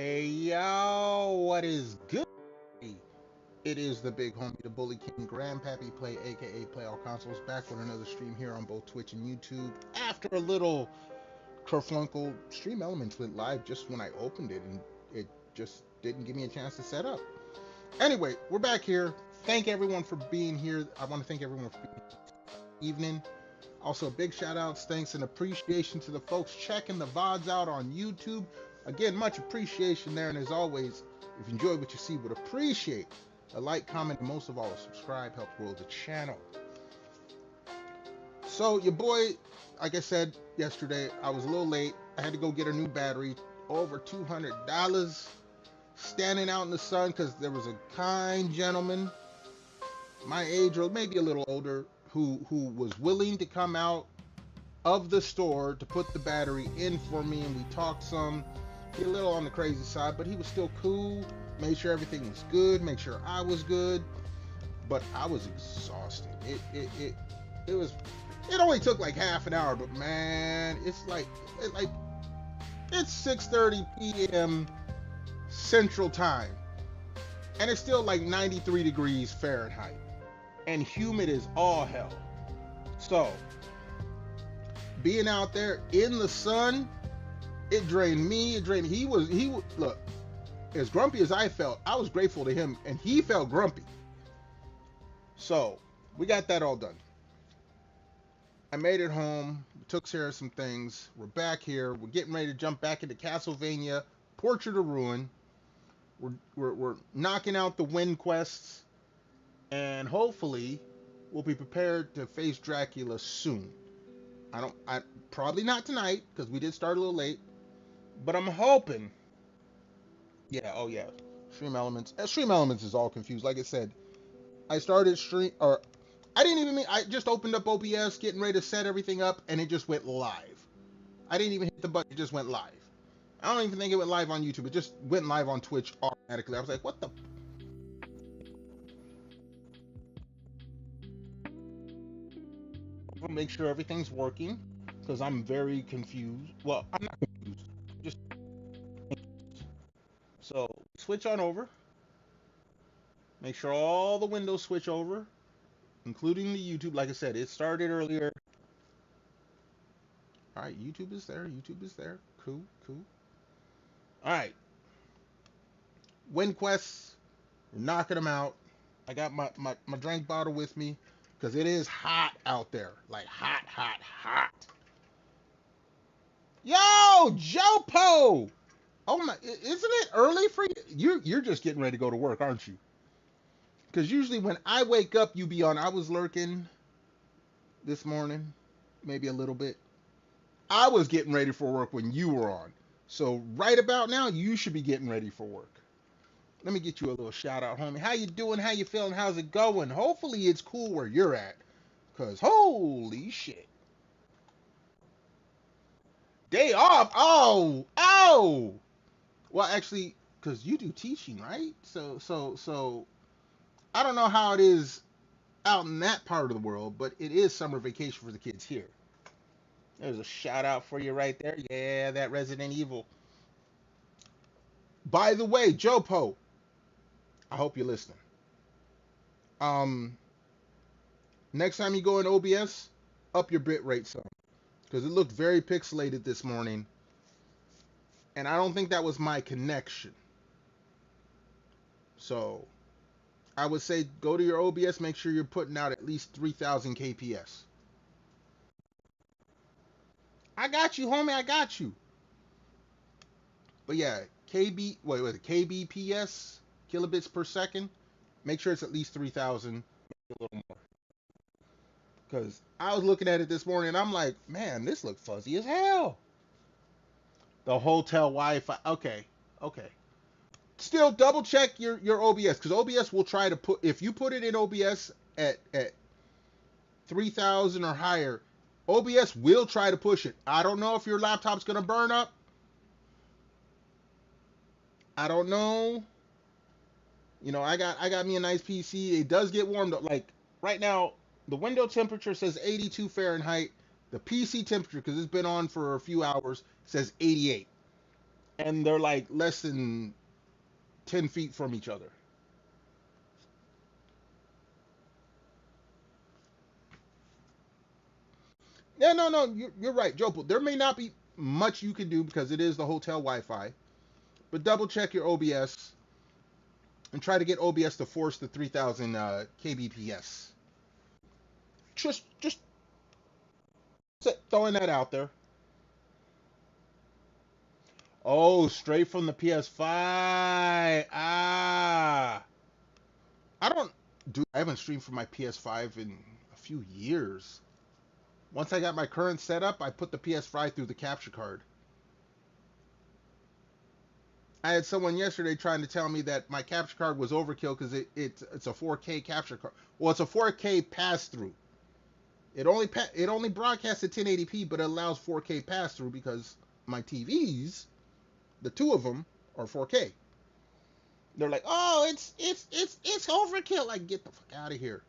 Hey yo, what is good? It is the big homie, the Bully King, Grandpappy Play, aka Play All Consoles, back with another stream here on both Twitch and YouTube. After a little kerflunkle, Stream Elements went live just when I opened it, and it just didn't give me a chance to set up. Anyway, we're back here. Thank everyone for being here. I want to thank everyone for being here this evening. Also, big shout outs, thanks, and appreciation to the folks checking the VODs out on YouTube. Again, much appreciation there. And as always, if you enjoy what you see, would appreciate a like, comment, and most of all, a subscribe. Help grow the channel. So, your boy, like I said yesterday, I was a little late. I had to go get a new battery, over $200, standing out in the sun because there was a kind gentleman, my age or maybe a little older, who was willing to come out of the store to put the battery in for me, and we talked some. He a little on the crazy side, but he was still cool. Made sure everything was good, make sure I was good. But I was exhausted. It was, it only took like half an hour, but man, it's it's 6:30 p.m. Central Time, and it's still like 93 degrees Fahrenheit, and humid as all hell. So being out there in the sun, it drained me. It drained. He look, as grumpy as I felt, I was grateful to him, and he felt grumpy. So we got that all done. I made it home. We took care of some things. We're back here. We're getting ready to jump back into CastleVania, Portrait of Ruin. We're knocking out the win quests, and hopefully we'll be prepared to face Dracula soon. I probably not tonight because we did start a little late, but I'm hoping. Yeah, oh yeah, Stream Elements. Stream Elements is all confused. Like I said, I started stream, or I didn't even mean. I just opened up OBS, getting ready to set everything up, and it just went live. I didn't even hit the button; it just went live. I don't even think it went live on YouTube. It just went live on Twitch automatically. I was like, what the? I'll make sure everything's working because I'm very confused. Well, I'm not confused. Just so switch on over. Make sure all the windows switch over, including the YouTube. Like I said, it started earlier. All right, YouTube is there. YouTube is there. Cool, cool. All right, win quests. We're knocking them out. I got my drink bottle with me because it is hot out there. Like hot, hot, hot. Yo, Jopo! Oh my, isn't it early for you? You're just getting ready to go to work, aren't you? Because usually when I wake up, you be on. I was lurking this morning, maybe a little bit. I was getting ready for work when you were on. So right about now, you should be getting ready for work. Let me get you a little shout out, homie. How you doing? How you feeling? How's it going? Hopefully it's cool where you're at. Cause holy shit. Day off. Oh, oh. Well, actually, cause you do teaching, right? So I don't know how it is out in that part of the world, but it is summer vacation for the kids here. There's a shout out for you right there. Yeah, that Resident Evil. By the way, Jopo, I hope you're listening. Um, Next time you go in OBS, up your bit rate some, because it looked very pixelated this morning, and I don't think that was my connection. So I would say go to your OBS, make sure you're putting out at least 3,000 kps. I got you, homie. I got you. But yeah, kbps, kilobits per second. Make sure it's at least 3,000, a little more. Because I was looking at it this morning and I'm like, man, this looks fuzzy as hell. The hotel Wi-Fi. Okay, okay. Still double check your OBS because OBS will try to put, if you put it in OBS at 3,000 or higher, OBS will try to push it. I don't know if your laptop's gonna burn up. I don't know. You know, I got me a nice PC. It does get warmed up. Like right now, the window temperature says 82 Fahrenheit. The PC temperature, because it's been on for a few hours, says 88. and they're like less than 10 feet from each other. Yeah, no, no, you're right, Jopo. There may not be much you can do because it is the hotel Wi-Fi, but double check your OBS and try to get OBS to force the 3000 kbps. Just throwing that out there. Oh, straight from the PS5. Ah, I don't do. I haven't streamed from my PS5 in a few years. Once I got my current setup, I put the PS5 through the capture card. I had someone yesterday trying to tell me that my capture card was overkill because it's a 4K capture card. Well, it's a 4K pass through. It only broadcasts at 1080p, but it allows 4K pass through because my TVs, the two of them, are 4K. They're like, oh, it's overkill. Like, get the fuck out of here.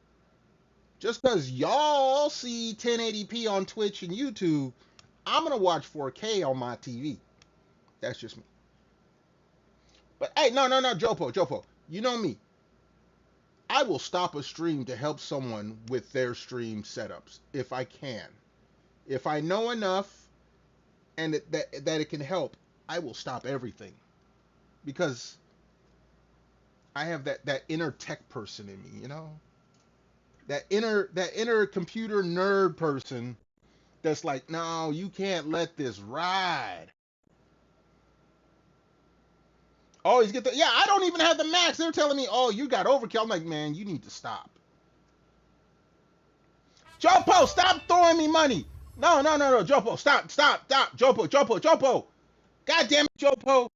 Just because y'all see 1080p on Twitch and YouTube, I'm gonna watch 4K on my TV. That's just me. But hey, no, no, no, Jopo. You know me. I will stop a stream to help someone with their stream setups if I can. If I know enough and that it can help, I will stop everything because I have that inner tech person in me, you know? That inner computer nerd person that's like, no, you can't let this ride. Always get the yeah. I don't even have the max. They're telling me, oh, you got overkill. I'm like, man, you need to stop. Jopo, stop throwing me money. No, no, no, no, Jopo, stop. Jopo. God damn it, Jopo.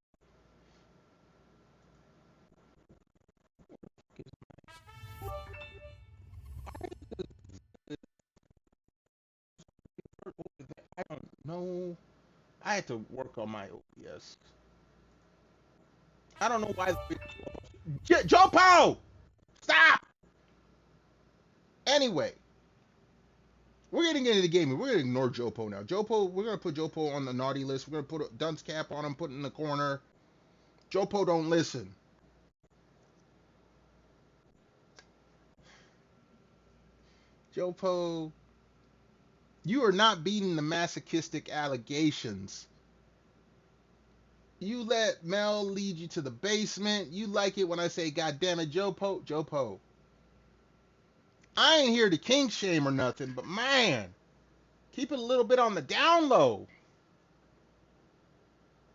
I don't know. I had to work on my OBS. I don't know why. Jopo, stop. Anyway, we're getting into the gaming. We're gonna ignore Jopo now. Jopo, we're gonna put Jopo on the naughty list. We're gonna put a dunce cap on him, put it in the corner. Jopo don't listen. Jopo, you are not beating the masochistic allegations. You let Mel lead you to the basement. You like it when I say, God damn it, Jopo. I ain't here to kink shame or nothing, but man, keep it a little bit on the down low.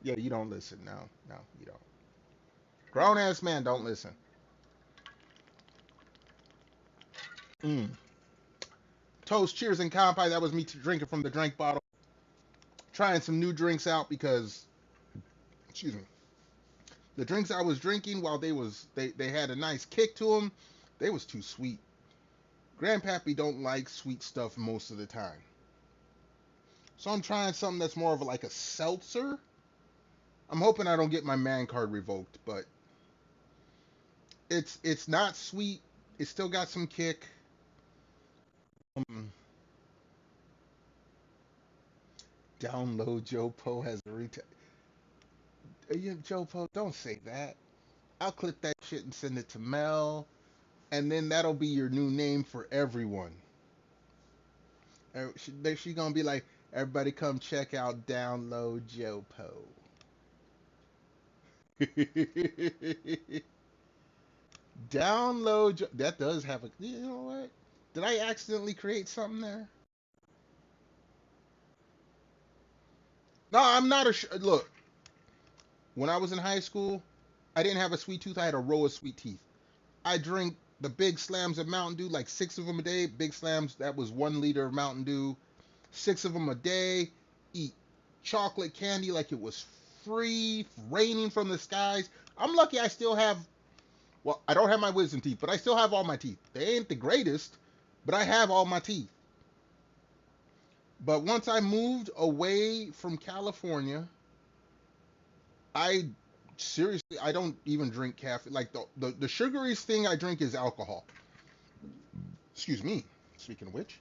Yeah, you don't listen. No, no, you don't. Grown ass man don't listen. Mm. Toast, cheers, and kampai. That was me drinking from the drink bottle. Trying some new drinks out because, excuse me, the drinks I was drinking while they had a nice kick to them, they was too sweet. Grandpappy don't like sweet stuff most of the time. So I'm trying something that's more of like a seltzer. I'm hoping I don't get my man card revoked, but it's not sweet. It's still got some kick. Um, Download Joe Poe has a retail. Joe Poe, don't say that. I'll clip that shit and send it to Mel, and then that'll be your new name for everyone. She gonna be like, everybody come check out Download Joe Poe. That does have a. You know what? Did I accidentally create something there? No, I'm not a. Look, when I was in high school, I didn't have a sweet tooth. I had a row of sweet teeth. I drink the big slams of Mountain Dew, like 6 of them a day. Big slams, that was 1 liter of Mountain Dew. 6 of them a day. Eat chocolate candy like it was free, raining from the skies. I'm lucky I still have. Well, I don't have my wisdom teeth, but I still have all my teeth. They ain't the greatest, but I have all my teeth. But once I moved away from California, I seriously I don't even drink caffeine. Like the sugariest thing I drink is alcohol. Excuse me. Speaking of which,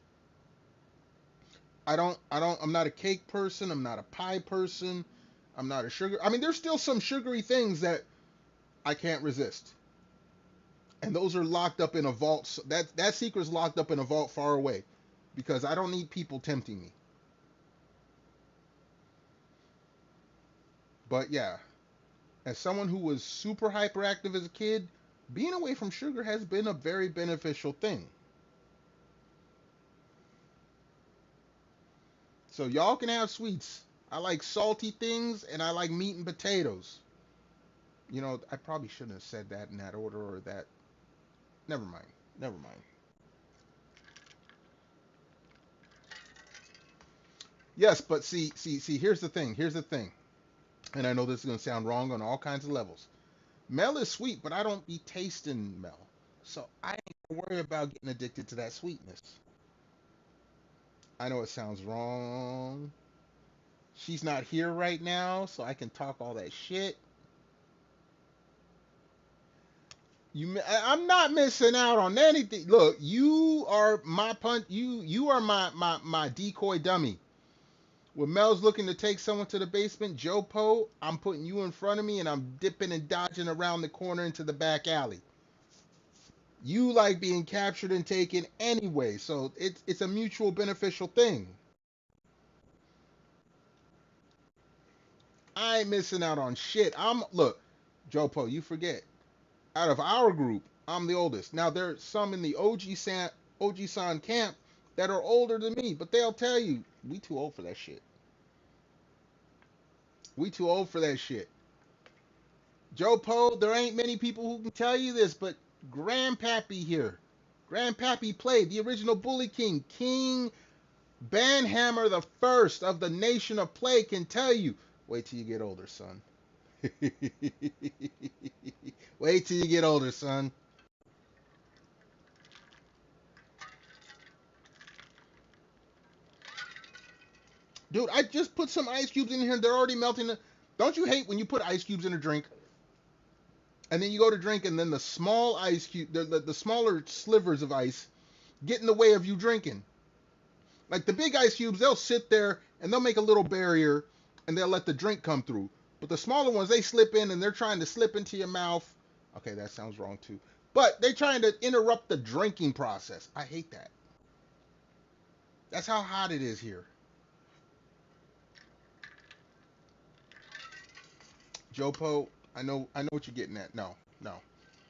I'm not a cake person. I'm not a pie person. I'm not a sugar. I mean, there's still some sugary things that I can't resist, and those are locked up in a vault. That secret's locked up in a vault far away, because I don't need people tempting me. But yeah, as someone who was super hyperactive as a kid, being away from sugar has been a very beneficial thing. So y'all can have sweets. I like salty things, and I like meat and potatoes. You know, I probably shouldn't have said that in that order, or that. Never mind. Never mind. Yes, but see. Here's the thing. Here's the thing. And I know this is gonna sound wrong on all kinds of levels. Mel is sweet, but I don't be tasting Mel, so I ain't gonna worry about getting addicted to that sweetness. I know it sounds wrong. She's not here right now, so I can talk all that shit. I'm not missing out on anything. Look, you are my punt. You are my decoy dummy. When Mel's looking to take someone to the basement, Joe Poe, I'm putting you in front of me, and I'm dipping and dodging around the corner into the back alley. You like being captured and taken anyway, so it's a mutual beneficial thing. I ain't missing out on shit. Look, Joe Poe, you forget. Out of our group, I'm the oldest. Now there's some in the OG-san camp that are older than me, but they'll tell you we too old for that shit. We too old for that shit. Joe Poe, there ain't many people who can tell you this, but Grandpappy here. Grandpappy played the original Bully King. King Banhammer the First of the Nation of Play can tell you. Wait till you get older, son. Wait till you get older, son. Dude, I just put some ice cubes in here. They're already melting. Don't you hate when you put ice cubes in a drink, and then you go to drink, and then the small ice cube, the smaller slivers of ice, get in the way of you drinking? Like the big ice cubes, they'll sit there and they'll make a little barrier, and they'll let the drink come through. But the smaller ones, they slip in, and they're trying to slip into your mouth. Okay, that sounds wrong too. But they're trying to interrupt the drinking process. I hate that. That's how hot it is here. Joe Poe, I know what you're getting at. No.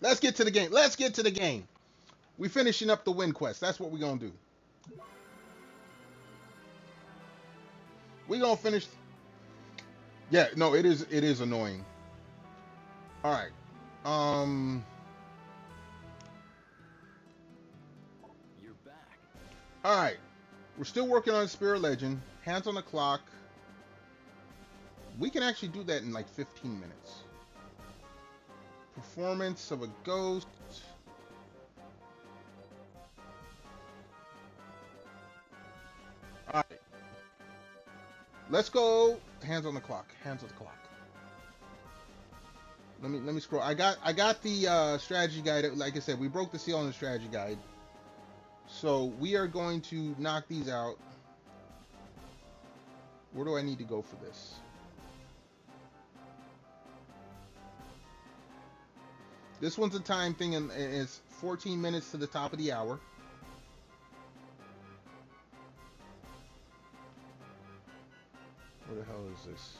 Let's get to the game. Let's get to the game. We finishing up the win quest. That's what we're gonna do. We're gonna finish. Yeah, no, it is annoying. Alright. You're back. Alright. We're still working on Spirit Legend. Hands on the clock. We can actually do that in like 15 minutes. Performance of a ghost. Alright. Let's go. Hands on the clock. Hands on the clock. Let me scroll. I got the strategy guide. Like I said, we broke the seal on the strategy guide. So we are going to knock these out. Where do I need to go for this? This one's a time thing, and it's 14 minutes to the top of the hour. Where the hell is this?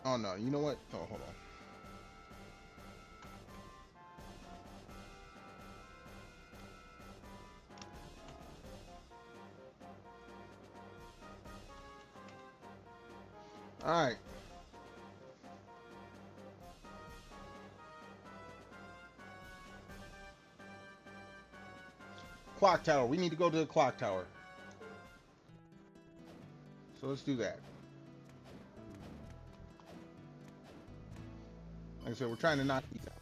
Oh no, you know what? Oh, hold on. Alright. Clock tower. We need to go to the clock tower. So let's do that. Like I said, we're trying to knock these out.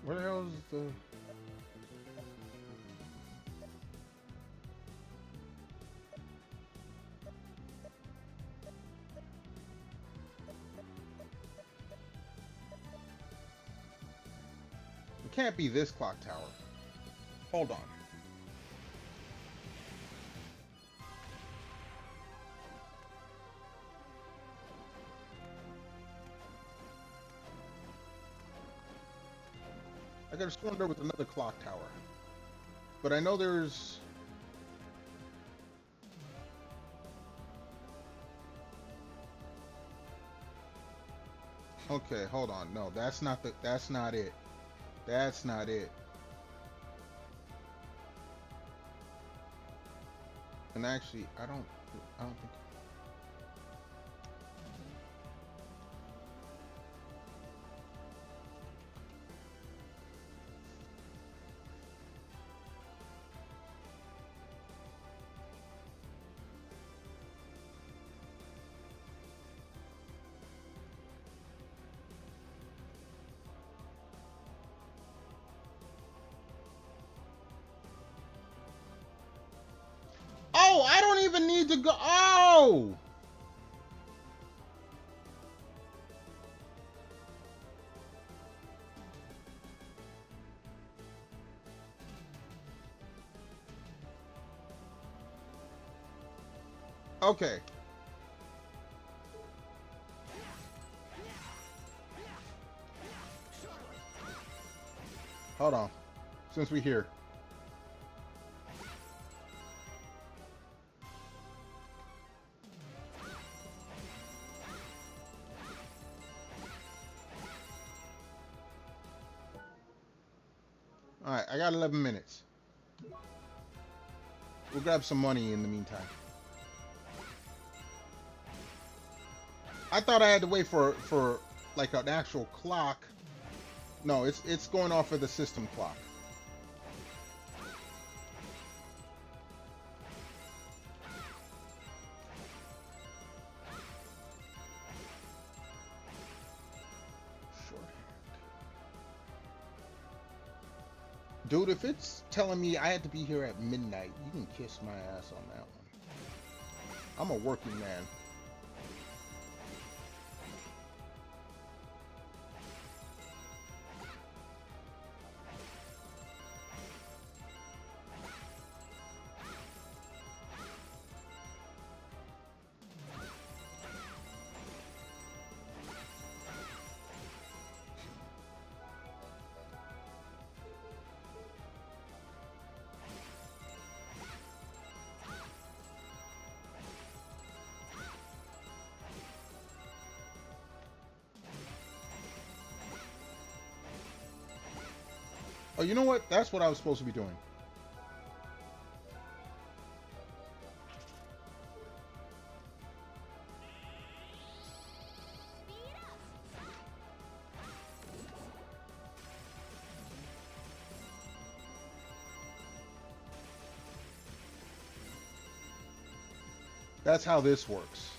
Where the hell is the... It can't be this clock tower. Hold on. I could have sworn there was another clock tower. But I know there's... Okay, hold on. No, that's not it. That's not it. And actually, I don't think... Oh, I don't even need to go. Oh! Okay. Hold on. Since we're here. Alright, I got 11 minutes. We'll grab some money in the meantime. I thought I had to wait for like an actual clock. No, it's going off of the system clock. Dude, if it's telling me I had to be here at midnight, you can kiss my ass on that one. I'm a working man. Oh, you know what? That's what I was supposed to be doing. That's how this works.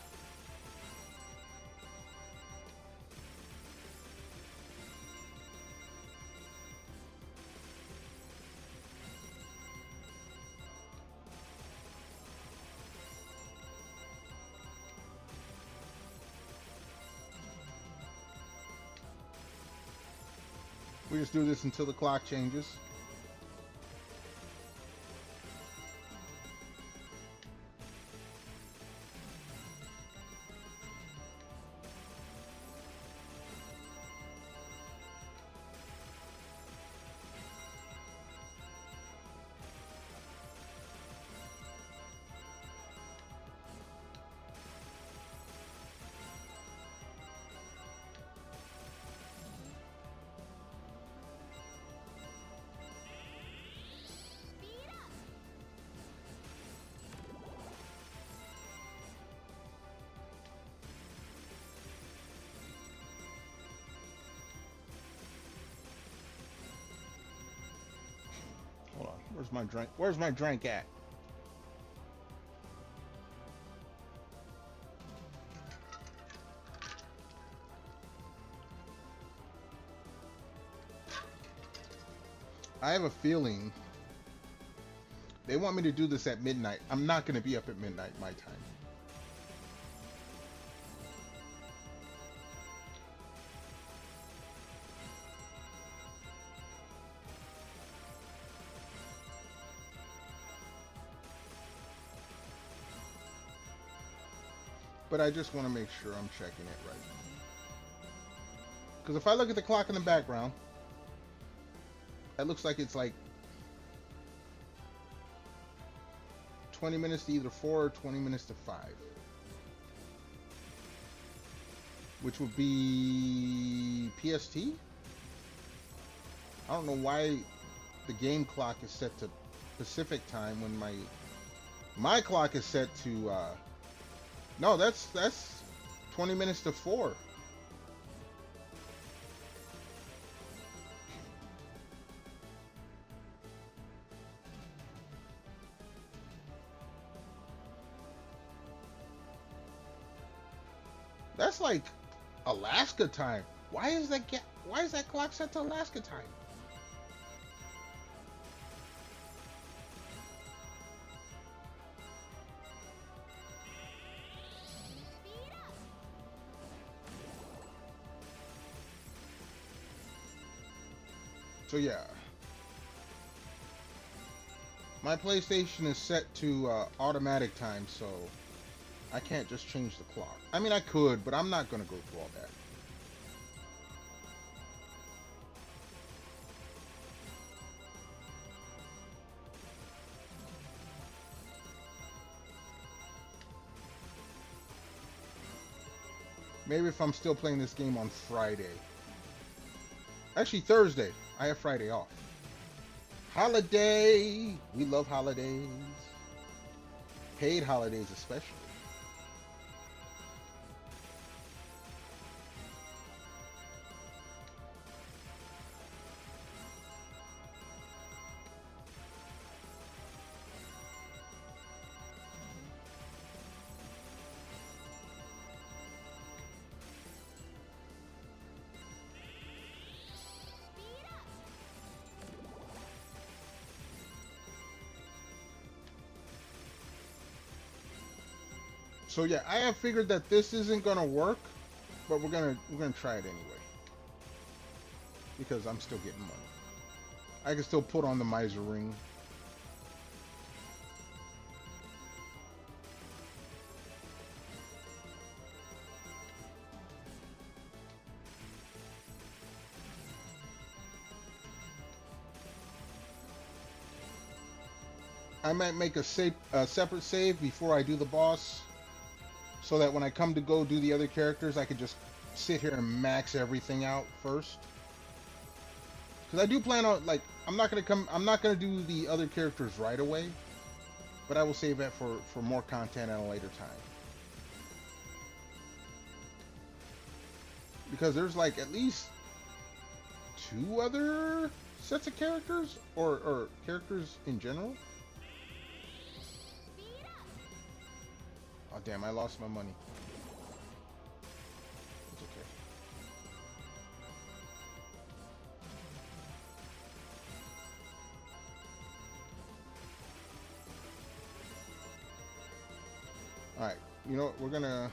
We just do this until the clock changes. Hold on. Where's my drink? Where's my drink at? I have a feeling they want me to do this at midnight. I'm not going to be up at midnight my time. But I just want to make sure I'm checking it right. Because if I look at the clock in the background, it looks like it's like 20 minutes to either 4 or 20 minutes to 5. Which would be PST? I don't know why the game clock is set to Pacific time when my clock is set to no, that's 20 minutes to 4. That's like Alaska time. Why is that clock set to Alaska time? So yeah, my PlayStation is set to automatic time, so I can't just change the clock. I mean, I could, but I'm not going to go through all that. Maybe if I'm still playing this game on Friday. Actually, Thursday. I have Friday off. Holiday! We love holidays. Paid holidays especially. So yeah, I have figured that this isn't gonna work, but we're gonna try it anyway. Because I'm still getting money. I can still put on the miser ring. I might make a separate save before I do the boss, so that when I come to go do the other characters, I could just sit here and max everything out first. Because I do plan on, like, I'm not gonna do the other characters right away, but I will save that for more content at a later time. Because there's like at least 2 other sets of characters, or characters in general. Oh damn, I lost my money. It's okay. Alright, you know what, we're gonna...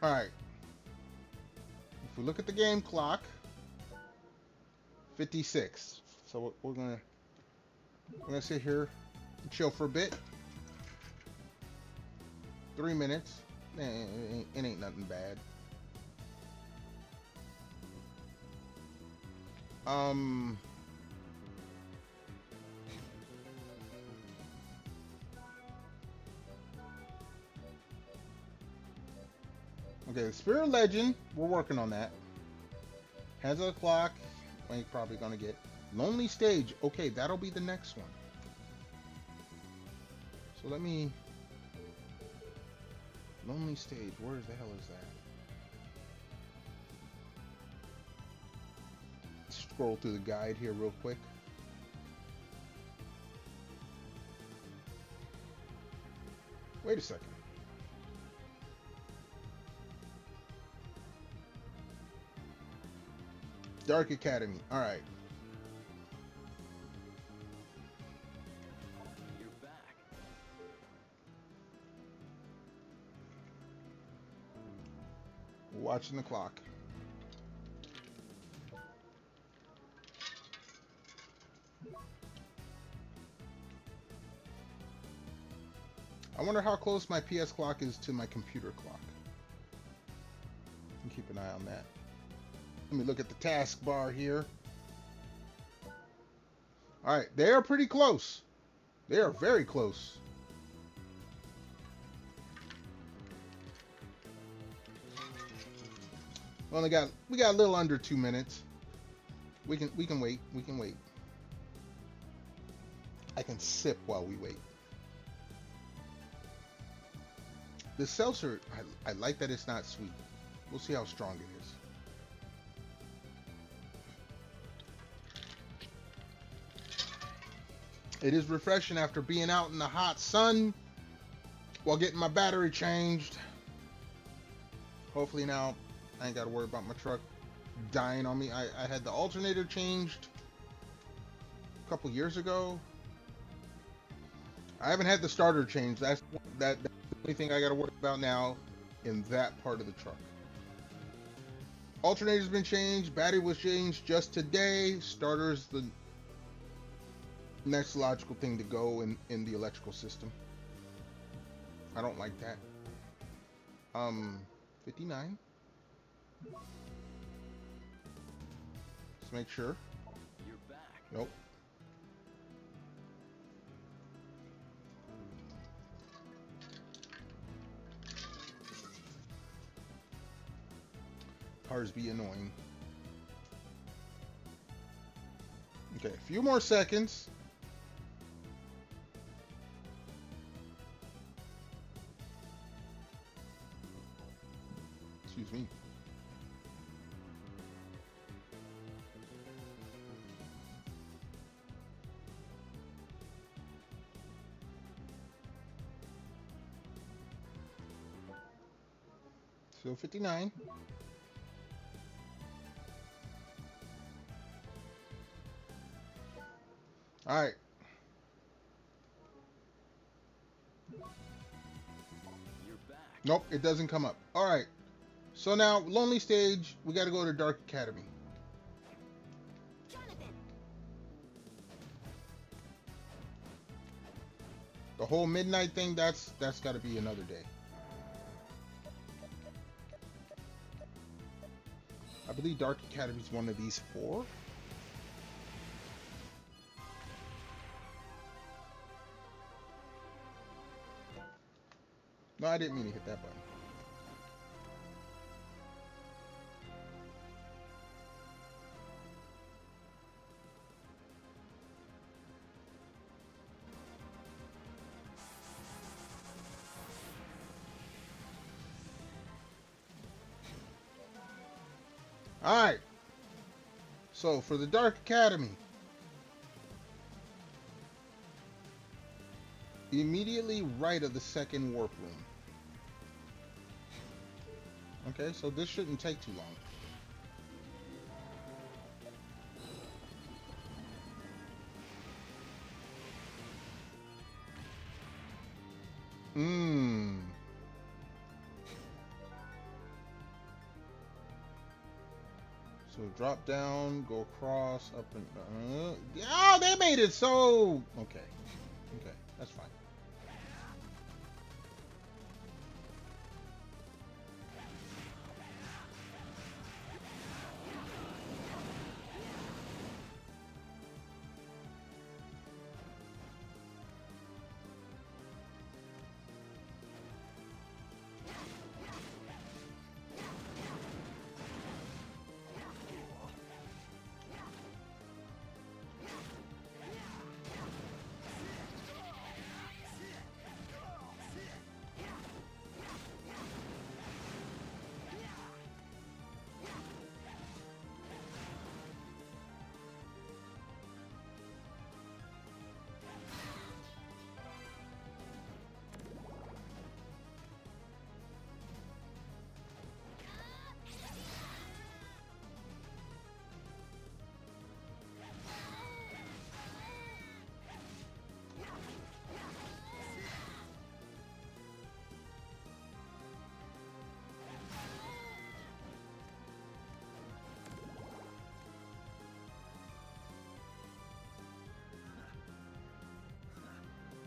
Alright, if we look at the game clock, 56. So we're gonna sit here and chill for a bit. 3 minutes. It ain't nothing bad. Okay, the Spirit Legend, we're working on that. Hands of the Clock, we're probably gonna get. Lonely Stage, okay, that'll be the next one. So let me... Lonely stage, where the hell is that? Scroll through the guide here real quick. Wait a second. Dark Academy. All right. You're back. Watching the clock. I wonder how close my PS clock is to my computer clock. And keep an eye on that. Let me look at the taskbar here. All right, they are pretty close. They are very close. We got a little under 2 minutes. We can wait. We can wait. I can sip while we wait. The seltzer, I like that it's not sweet. We'll see how strong it is. It is refreshing after being out in the hot sun while getting my battery changed. Hopefully now I ain't got to worry about my truck dying on me. I had the alternator changed a couple years ago. I haven't had the starter changed. That's the only thing I got to worry about now in that part of the truck. Alternator's been changed. Battery was changed just today. Starter's the next logical thing to go in the electrical system. I don't like that. 59. Let's make sure. You're back. Nope. Cars be annoying. Okay, a few more seconds. Excuse me. So 59. All right. You're back. Nope, it doesn't come up. All right. So now, lonely stage, we got to go to Dark Academy. Jonathan. The whole midnight thing, that's got to be another day. I believe Dark Academy is one of these 4. No, I didn't mean to hit that button. All right. So for the Dark Academy, immediately right of the second warp room. Okay, so this shouldn't take too long. So drop down, go across, up and oh, they made it so okay. Okay, that's fine.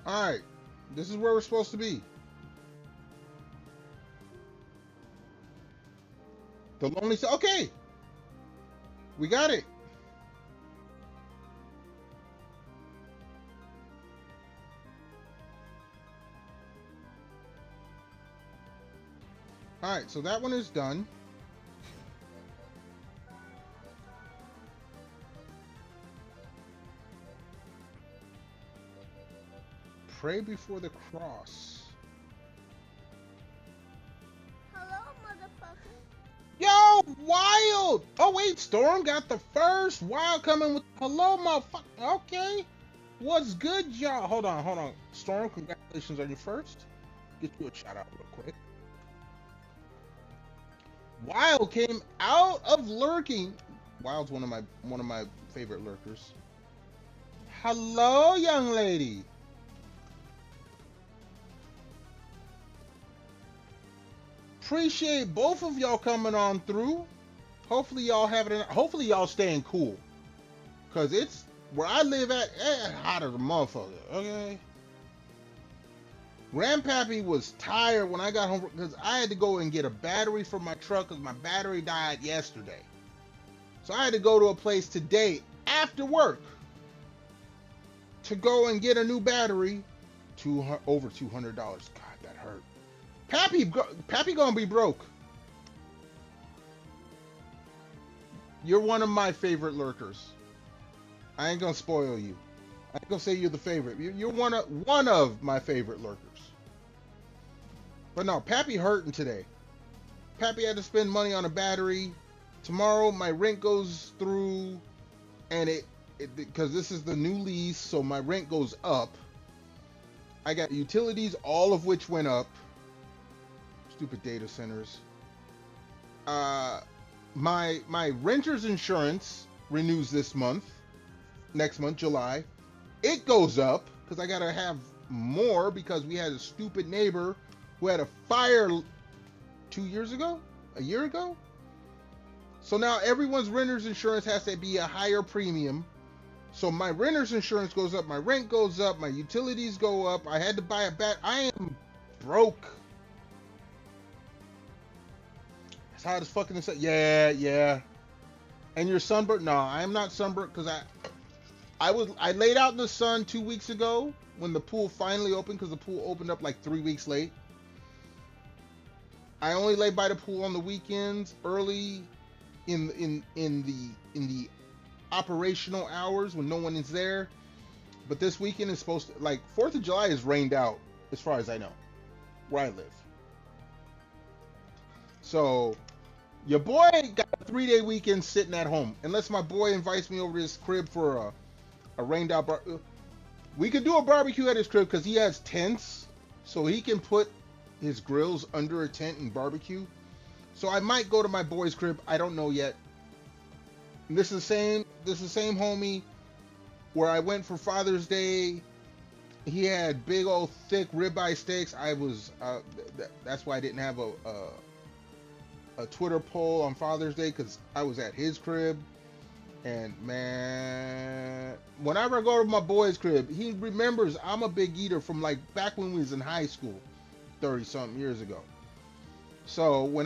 All right, this is where we're supposed to be. The lonely. Okay, we got it. All right, so that one is done. Pray before the cross. Hello, motherfucker. Yo, Wild! Oh wait, Storm got the first. Wild coming with hello, motherfucker. Okay, what's good, y'all? Hold on. Storm, congratulations on your first. Get you a shout out real quick. Wild came out of lurking. Wild's one of my favorite lurkers. Hello, young lady. Appreciate both of y'all coming on through. Hopefully y'all hopefully y'all staying cool. Cause it's where I live at, hot as a motherfucker, okay? Grandpappy was tired when I got home because I had to go and get a battery for my truck because my battery died yesterday. So I had to go to a place today after work to go and get a new battery. Over $200. God, that hurt. Pappy gonna be broke. You're one of my favorite lurkers. I ain't gonna spoil you. I ain't gonna say you're the favorite. You're one of my favorite lurkers. But no, Pappy hurting today. Pappy had to spend money on a battery. Tomorrow my rent goes through, and it because this is the new lease, so my rent goes up. I got utilities, all of which went up. Stupid data centers. My renter's insurance renews this month. Next month, July. It goes up because I gotta have more because we had a stupid neighbor who had a fire 2 years ago, a year ago. So now everyone's renter's insurance has to be a higher premium. So my renter's insurance goes up, my rent goes up, my utilities go up. I had to buy a bat. I am broke. It's hot as fucking this. Yeah. And you're sunburned? No, I am not sunburned because I laid out in the sun 2 weeks ago when the pool finally opened because the pool opened up like 3 weeks late. I only lay by the pool on the weekends, early in the operational hours when no one is there. But this weekend is supposed to, like, 4th of July is rained out as far as I know, where I live. So your boy got a 3-day weekend sitting at home, unless my boy invites me over to his crib for a rained out bar. We could do a barbecue at his crib because he has tents, so he can put his grills under a tent and barbecue. So I might go to my boy's crib. I don't know yet. And this is the same homie where I went for Father's Day. He had big old thick ribeye steaks. That's why I didn't have a Twitter poll on Father's Day, because I was at his crib. And man, whenever I go to my boy's crib, he remembers I'm a big eater from like back when we was in high school 30 something years ago. So when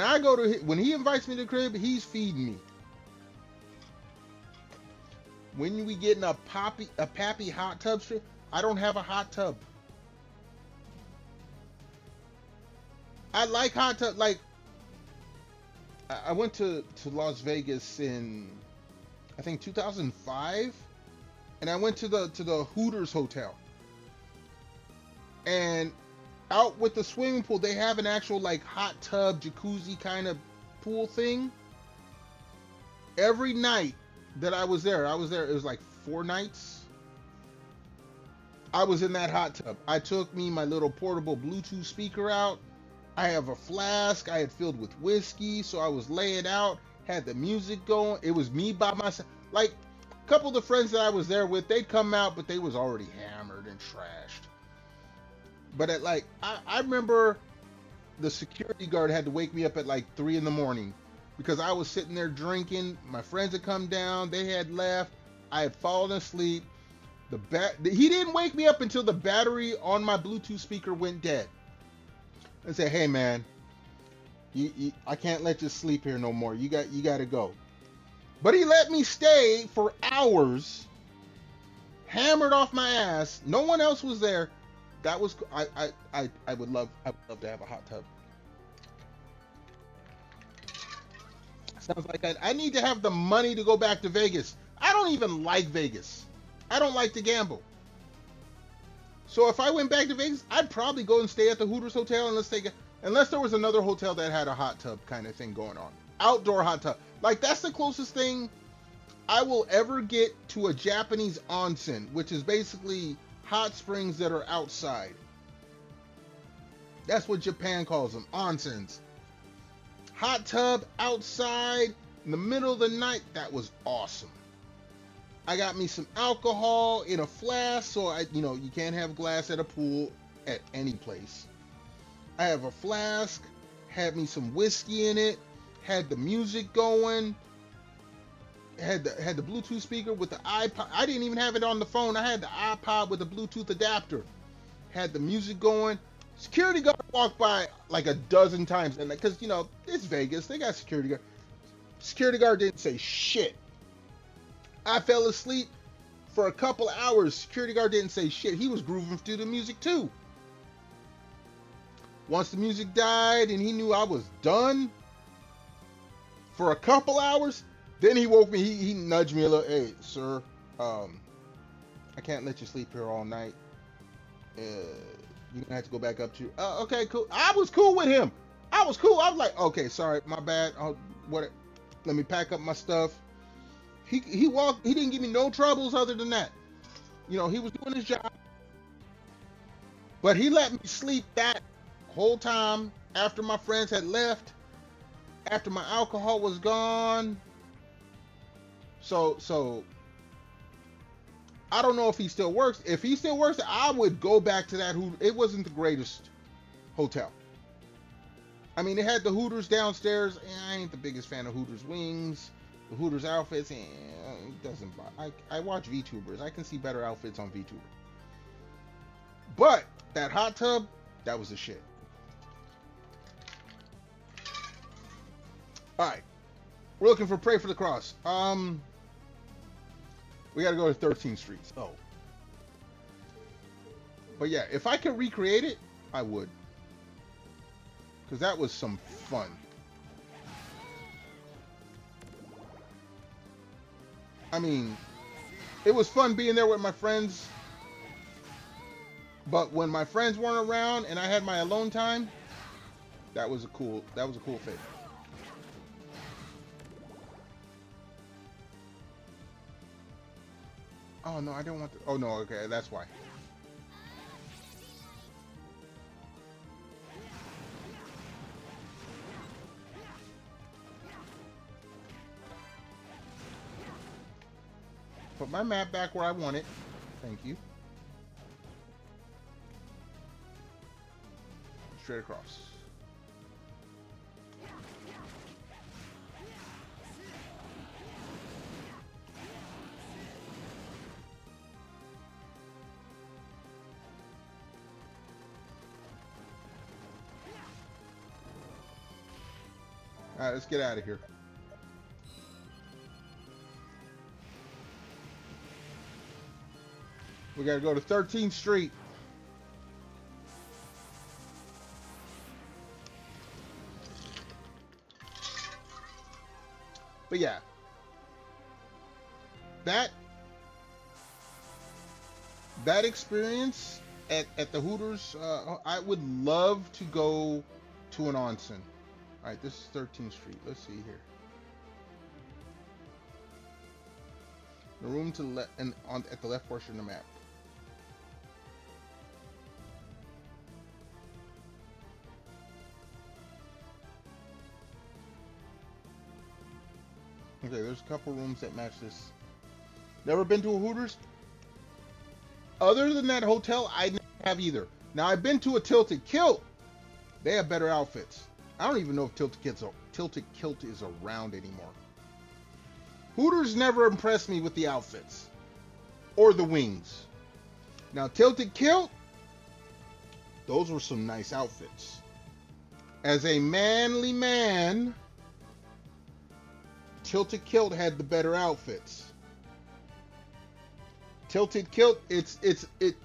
he invites me to the crib, he's feeding me. When we getting a pappy hot tub strip, I don't have a hot tub. I like hot tub. Like, I went to Las Vegas in, I think 2005, and I went to the Hooters Hotel. And out with the swimming pool, they have an actual like hot tub, jacuzzi kind of pool thing. Every night that I was there, it was like 4 nights. I was in that hot tub. I took my little portable Bluetooth speaker out. I have a flask I had filled with whiskey, so I was laying out, had the music going. It was me by myself. Like, a couple of the friends that I was there with, they'd come out, but they was already hammered and trashed. But I remember the security guard had to wake me up at like 3 in the morning because I was sitting there drinking. My friends had come down, they had left, I had fallen asleep. He didn't wake me up until the battery on my Bluetooth speaker went dead. And said, "Hey man, I can't let you sleep here no more. You got to go." But he let me stay for hours, hammered off my ass. No one else was there. That was I would love to have a hot tub. Sounds like I need to have the money to go back to Vegas. I don't even like Vegas. I don't like to gamble. So if I went back to Vegas, I'd probably go and stay at the Hooters Hotel unless there was another hotel that had a hot tub kind of thing going on. Outdoor hot tub. Like, that's the closest thing I will ever get to a Japanese onsen, which is basically hot springs that are outside. That's what Japan calls them, onsens. Hot tub outside in the middle of the night. That was awesome. I got me some alcohol in a flask, so you can't have glass at a pool at any place. I have a flask, had me some whiskey in it, had the music going, had the Bluetooth speaker with the iPod. I didn't even have it on the phone. I had the iPod with the Bluetooth adapter. Had the music going. Security guard walked by like a dozen times, and because it's Vegas, they got security guard. Security guard didn't say shit. I fell asleep for a couple hours. Security guard didn't say shit. He was grooving through the music too. Once the music died and he knew I was done for a couple hours, then he woke me. He nudged me a little. "Hey, sir, I can't let you sleep here all night. You're gonna have to go back up to." Okay, cool. I was cool with him. I was cool. I was like, "Okay, sorry, my bad. Let me pack up my stuff." He walked. He didn't give me no troubles other than that. He was doing his job. But he let me sleep that whole time after my friends had left, after my alcohol was gone. So I don't know if he still works. If he still works, I would go back to that Hooters. It wasn't the greatest hotel. I mean, it had the Hooters downstairs. I ain't the biggest fan of Hooters wings. The Hooters outfits, it doesn't bother. I watch VTubers. I can see better outfits on VTuber. But that hot tub, that was the shit. All right, we're looking for Pray for the Cross. We got to go to 13th Street. So, but yeah, if I could recreate it, I would, because that was some fun. I mean, it was fun being there with my friends, but when my friends weren't around and I had my alone time, that was a cool thing. Oh no, I don't want to. Oh no, okay, that's why. Put my map back where I want it. Thank you. Straight across. All right, let's get out of here. We gotta go to 13th Street. But yeah, that experience at the Hooters, I would love to go to an onsen. All right, this is 13th Street. Let's see here. The room to the left and at the left portion of the map. Okay, there's a couple rooms that match this. Never been to a Hooters? Other than that hotel, I never have either. Now, I've been to a Tilted Kilt. They have better outfits. I don't even know if Tilted Kilt is around anymore. Hooters never impressed me with the outfits. or the wings. Now, Tilted Kilt, those were some nice outfits. As a manly man, Tilted Kilt had the better outfits. Tilted Kilt,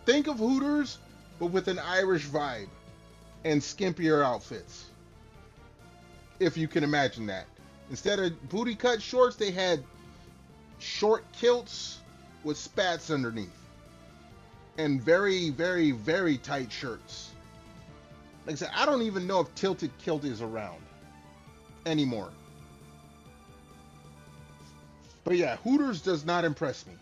think of Hooters, but with an Irish vibe and skimpier outfits. If you can imagine that. Instead of booty cut shorts, they had short kilts with spats underneath. And very, very, very tight shirts. Like I said, I don't even know if Tilted Kilt is around anymore. But yeah, Hooters does not impress me.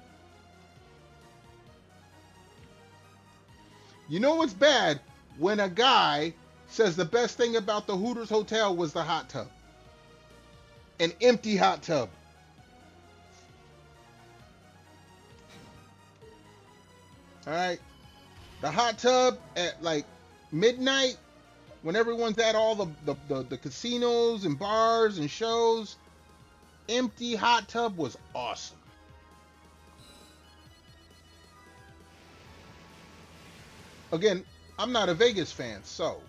You know what's bad? When a guy says the best thing about the Hooters hotel was the hot tub. An empty hot tub. Alright? The hot tub at like midnight, when everyone's at all the casinos and bars and shows, empty hot tub was awesome. Again, I'm not a Vegas fan, so.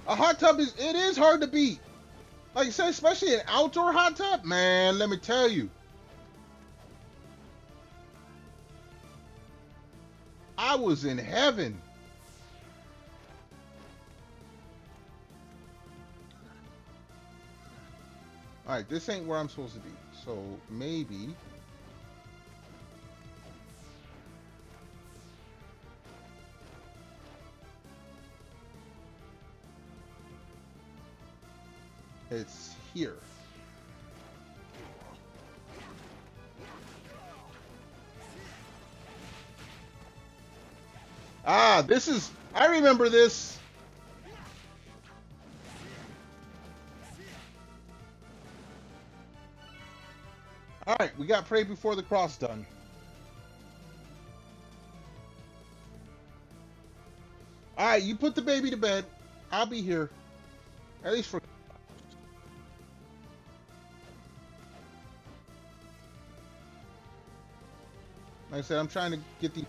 A hot tub is hard to beat. Like I said, especially an outdoor hot tub, man, let me tell you. I was in heaven. Alright, this ain't where I'm supposed to be. So maybe it's here. Ah, this is, I remember this. Alright, we got Pray Before the Cross done. Alright, you put the baby to bed. I'll be here. At least for... Like I said, I'm trying to get the...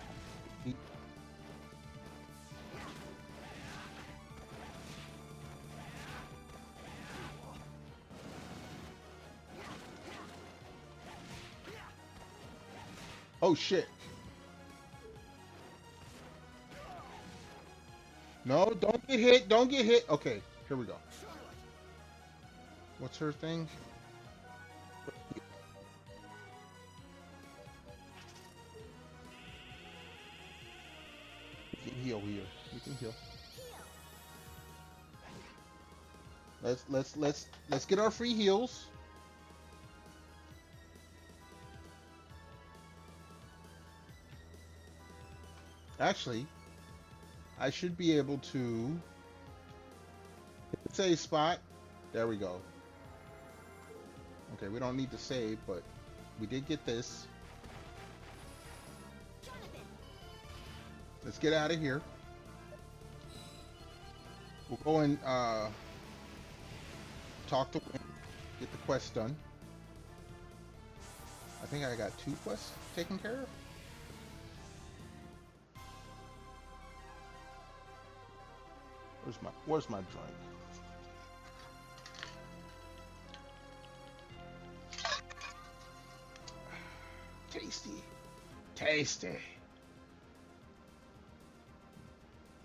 Oh shit. No, don't get hit. Don't get hit. Okay, here we go. What's her thing? You can heal here. You can heal. Let's get our free heals. Actually, I should be able to save spot. There we go. Okay, we don't need to save, but we did get this. Let's get out of here. We'll go and talk to Wynn, get the quest done. I think I got 2 quests taken care of. Where's my drink? Tasty. Tasty.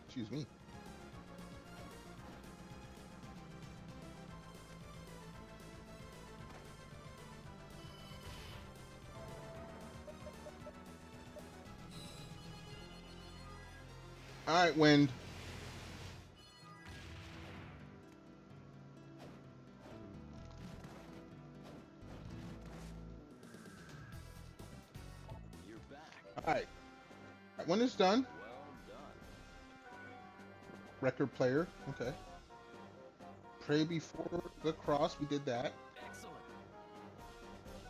Excuse me. All right, Wind. Alright. When it's done. Well done. Record player. Okay. Pray Before the Cross. We did that. Excellent.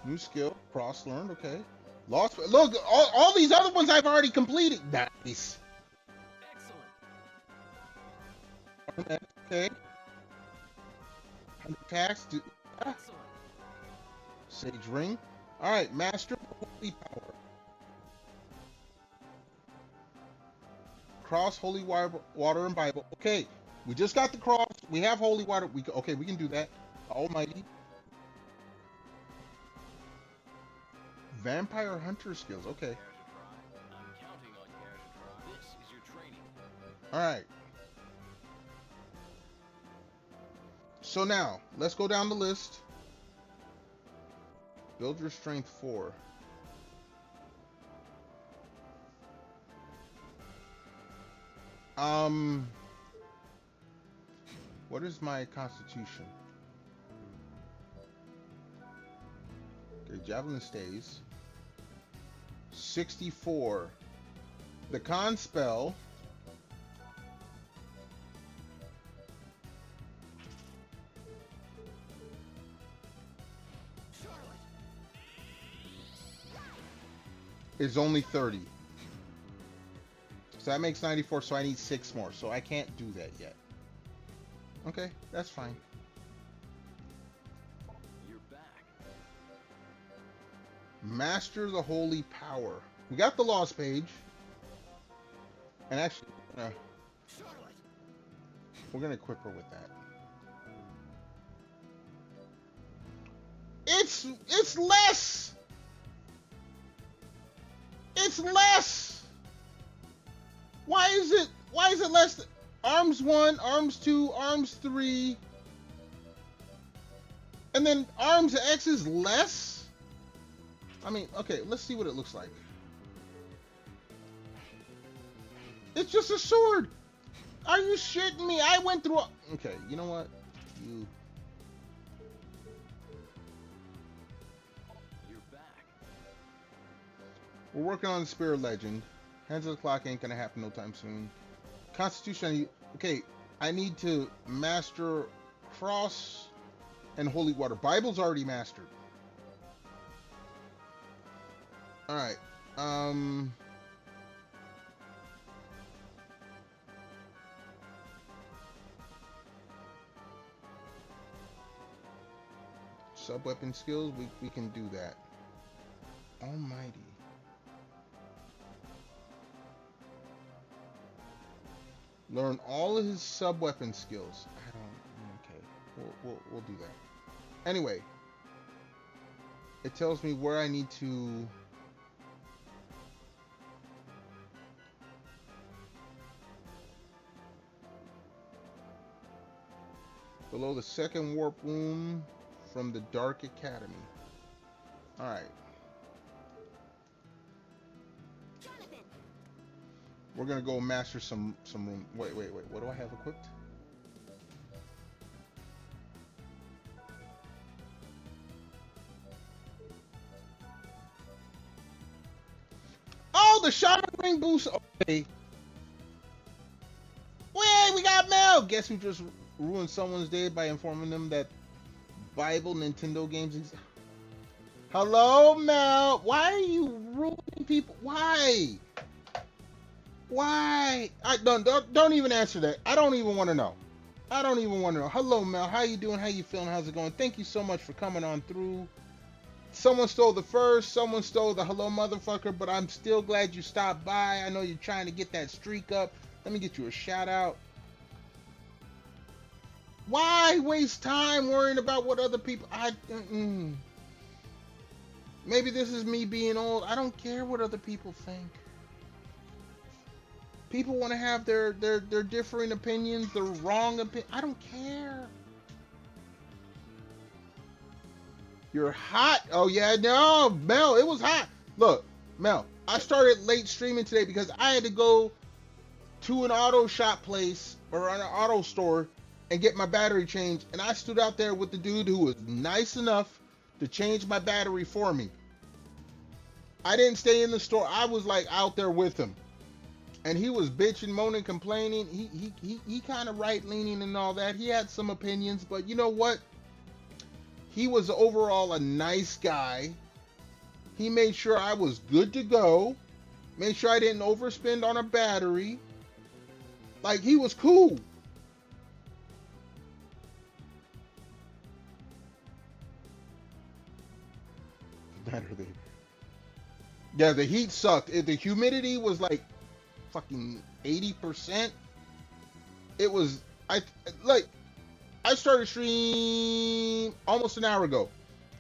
New skill. Cross learned. Okay. Lost. Look, all these other ones I've already completed. Nice. Okay. 100 attacks. Excellent. Sage ring. All right, master the holy power. Cross, holy water, and Bible. Okay, we just got the cross. We have holy water. Okay, we can do that. Almighty. Vampire hunter skills. Okay. Care to try? I'm counting on care to try. This is your training. All right. So now, let's go down the list. Build your strength 4. What is my constitution? Okay, javelin stays. 64. The con spell. Is only 30. So that makes 94, so I need 6 more. So I can't do that yet. Okay, that's fine. You're back. Master the holy power. We got the lost page. And actually, we're gonna equip her with that. It's less. It's less. Why is it less? Arms 1, arms 2, arms 3, and then arms X is less? I mean, okay, let's see what it looks like. It's just a sword. Are you shitting me? I went through. Okay, you know what? You're back. We're working on the Spirit Legend. Hands of the Clock ain't gonna happen no time soon. Constitution. Okay, I need to master Cross and Holy Water. Bible's already mastered. All right. Sub-weapon skills, we can do that. Almighty. Learn all of his sub-weapon skills. I don't... Okay. We'll do that. Anyway. It tells me where I need to... Below the second warp room from the Dark Academy. Alright. We're gonna go master some room. Wait. What do I have equipped? Oh, the shaman ring boost. Okay. Wait, we got Mel. Guess who just ruined someone's day by informing them that Bible Nintendo games exist? Hello, Mel. Why are you ruining people? Why? Why? Don't even answer that. I don't even want to know. I don't even want to know. Hello, Mel. How you doing? How you feeling? How's it going? Thank you so much for coming on through. Someone stole the first. Someone stole the hello, motherfucker. But I'm still glad you stopped by. I know you're trying to get that streak up. Let me get you a shout out. Why waste time worrying about what other people... Maybe this is me being old. I don't care what other people think. People want to have their differing opinions, their wrong opinion. I don't care. You're hot. Oh, yeah, no, Mel, it was hot. Look, Mel, I started late streaming today because I had to go to an auto shop place or an auto store and get my battery changed. And I stood out there with the dude who was nice enough to change my battery for me. I didn't stay in the store. I was like out there with him. And he was bitching, moaning, complaining. He kind of right-leaning and all that. He had some opinions, but you know what? He was overall a nice guy. He made sure I was good to go. Made sure I didn't overspend on a battery. Like, he was cool. matter. Yeah, the heat sucked. The humidity was like fucking 80%. It was I started stream almost an hour ago.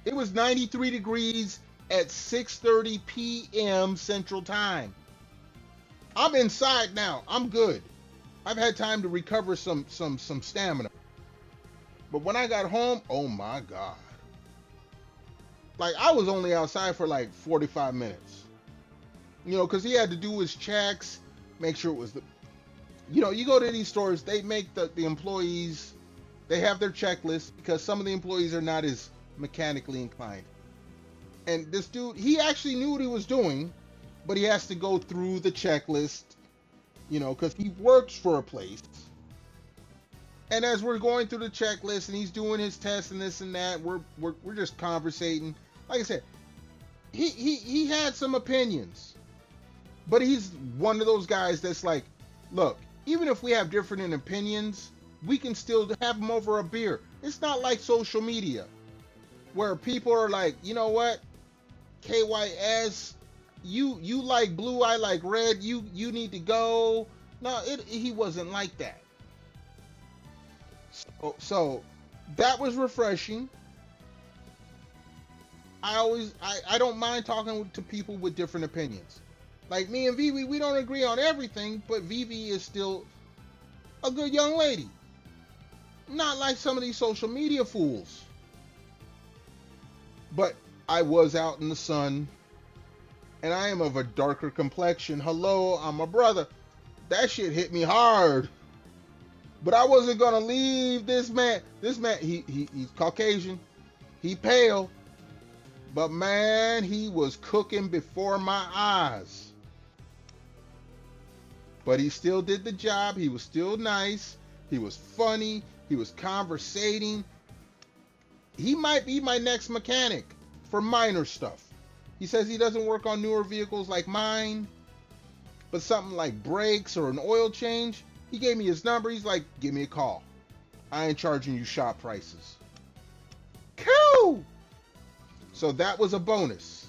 It was 93 degrees at 6:30 p.m. Central Time. I'm inside now. I'm good. I've had time to recover some stamina. But when I got home, oh my God. Like, I was only outside for like 45 minutes. You know, because he had to do his checks, make sure it was the... You know, you go to these stores, they make the employees, they have their checklist because some of the employees are not as mechanically inclined. And this dude, he actually knew what he was doing, but he has to go through the checklist, you know, because he works for a place. And as we're going through the checklist and he's doing his tests and this and that, we're just conversating. Like I said, he had some opinions, but he's one of those guys that's like, look, even if we have different opinions, we can still have them over a beer. It's not like social media where people are like, you know what, KYS, you like blue, I like red, you need to go. No, he wasn't like that. So that was refreshing. I don't mind talking to people with different opinions. Like me and Vivi, we don't agree on everything, but Vivi is still a good young lady. Not like some of these social media fools. But I was out in the sun, and I am of a darker complexion. Hello, I'm a brother. That shit hit me hard. But I wasn't gonna leave this man. This man, he's Caucasian. He pale. But man, he was cooking before my eyes. But he still did the job. He was still nice. He was funny. He was conversating. He might be my next mechanic for minor stuff. He says he doesn't work on newer vehicles like mine, but something like brakes or an oil change. He gave me his number. He's like, give me a call. I ain't charging you shop prices. Cool. So that was a bonus.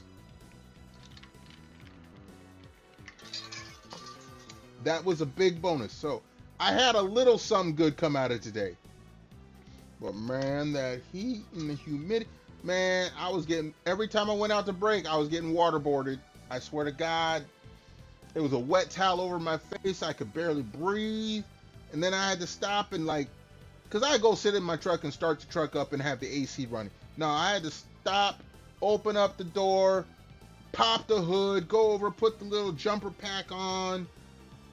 That was a big bonus. So I had a little something good come out of today. But man, that heat and the humidity, man, I was getting, every time I went out to break, I was getting waterboarded. I swear to God. It was a wet towel over my face. I could barely breathe. And then I had to stop and like, because I go sit in my truck and start the truck up and have the AC running. No, I had to stop, open up the door, pop the hood, go over, put the little jumper pack on,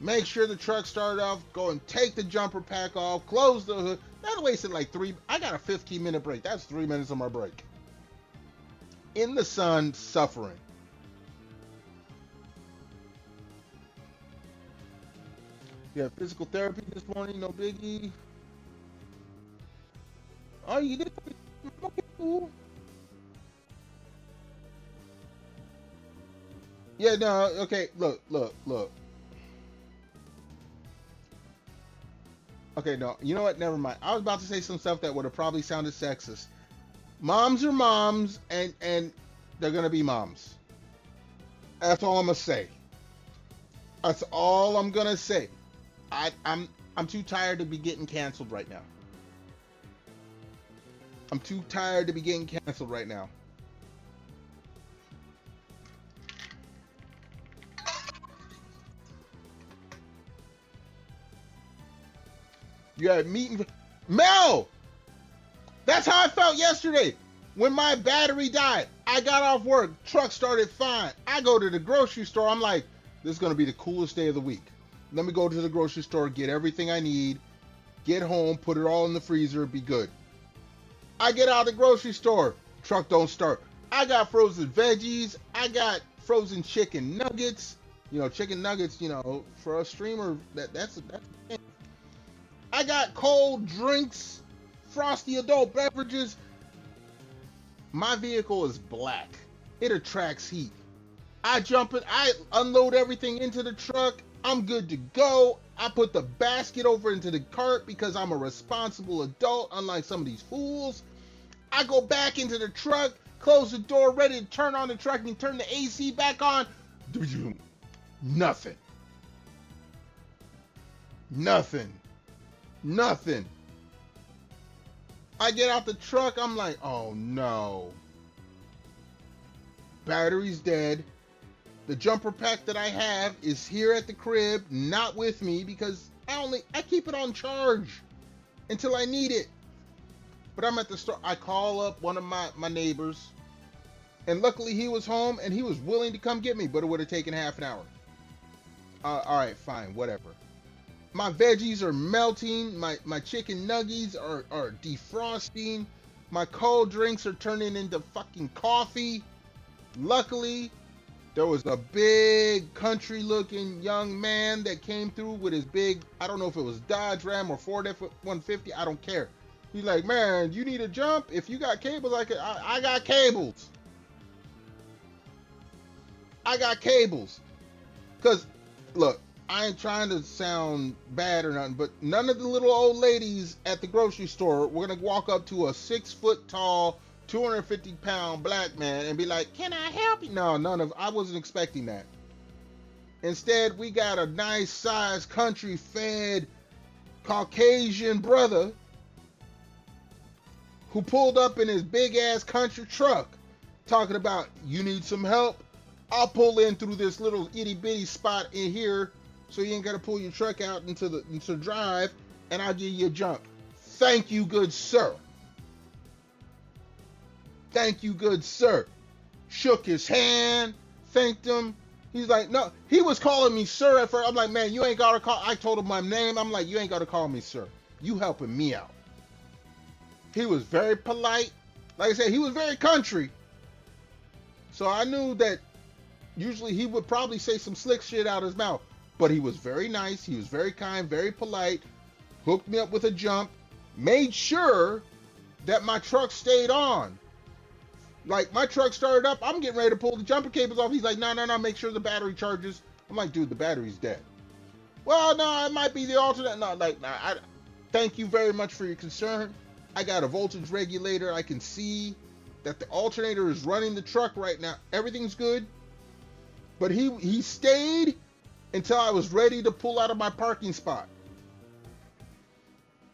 make sure the truck started off, go and take the jumper pack off, close the hood. That wasted like I got a 15-minute break. That's 3 minutes of my break. In the sun, suffering. You had physical therapy this morning, no biggie. Oh, you did? Okay, cool. Yeah, no, okay, look. Okay, no, you know what? Never mind. I was about to say some stuff that would have probably sounded sexist. Moms are moms, and they're gonna be moms. That's all I'm gonna say. That's all I'm gonna say. I'm too tired to be getting canceled right now. I'm too tired to be getting canceled right now. You had meeting. Mel! That's how I felt yesterday. When my battery died, I got off work, truck started fine. I go to the grocery store, I'm like, this is gonna be the coolest day of the week. Let me go to the grocery store, get everything I need, get home, put it all in the freezer, be good. I get out of the grocery store, truck don't start. I got frozen veggies, I got frozen chicken nuggets. You know, chicken nuggets, you know, for a streamer, that's a thing. I got cold drinks, frosty adult beverages. My vehicle is black. It attracts heat. I jump it, I unload everything into the truck. I'm good to go. I put the basket over into the cart because I'm a responsible adult, unlike some of these fools. I go back into the truck, close the door, ready to turn on the truck and turn the AC back on. Nothing. Nothing. Nothing. I get out the truck, I'm like, oh no. Battery's dead. The jumper pack that I have is here at the crib, not with me because I keep it on charge until I need it. But I'm at the store. I call up one of my neighbors, and luckily he was home and he was willing to come get me, but it would have taken half an hour. All right, fine, whatever. My veggies are melting. My chicken nuggies are defrosting. My cold drinks are turning into fucking coffee. Luckily, there was a big country-looking young man that came through with his big, I don't know if it was Dodge Ram or Ford F-150, I don't care. He's like, man, you need a jump? If you got cables, I got cables. I got cables. Because, look, I ain't trying to sound bad or nothing, but none of the little old ladies at the grocery store were going to walk up to a 6-foot-tall, 250-pound black man and be like, can I help you? No, I wasn't expecting that. Instead, we got a nice sized country-fed Caucasian brother who pulled up in his big-ass country truck talking about, you need some help? I'll pull in through this little itty-bitty spot in here so you ain't got to pull your truck out into drive, and I'll give you a jump. Thank you, good sir. Thank you, good sir. Shook his hand, thanked him. He's like, no, he was calling me sir at first. I'm like, man, you ain't got to call. I told him my name. I'm like, you ain't got to call me sir. You helping me out. He was very polite. Like I said, he was very country. So I knew that usually he would probably say some slick shit out of his mouth. But he was very nice. He was very kind, very polite. Hooked me up with a jump. Made sure that my truck stayed on. Like, my truck started up, I'm getting ready to pull the jumper cables off. He's like, no, make sure the battery charges. I'm like, dude, the battery's dead. Well, no, it might be the alternate. No, thank you very much for your concern. I got a voltage regulator. I can see that the alternator is running the truck right now. Everything's good. But he stayed until I was ready to pull out of my parking spot.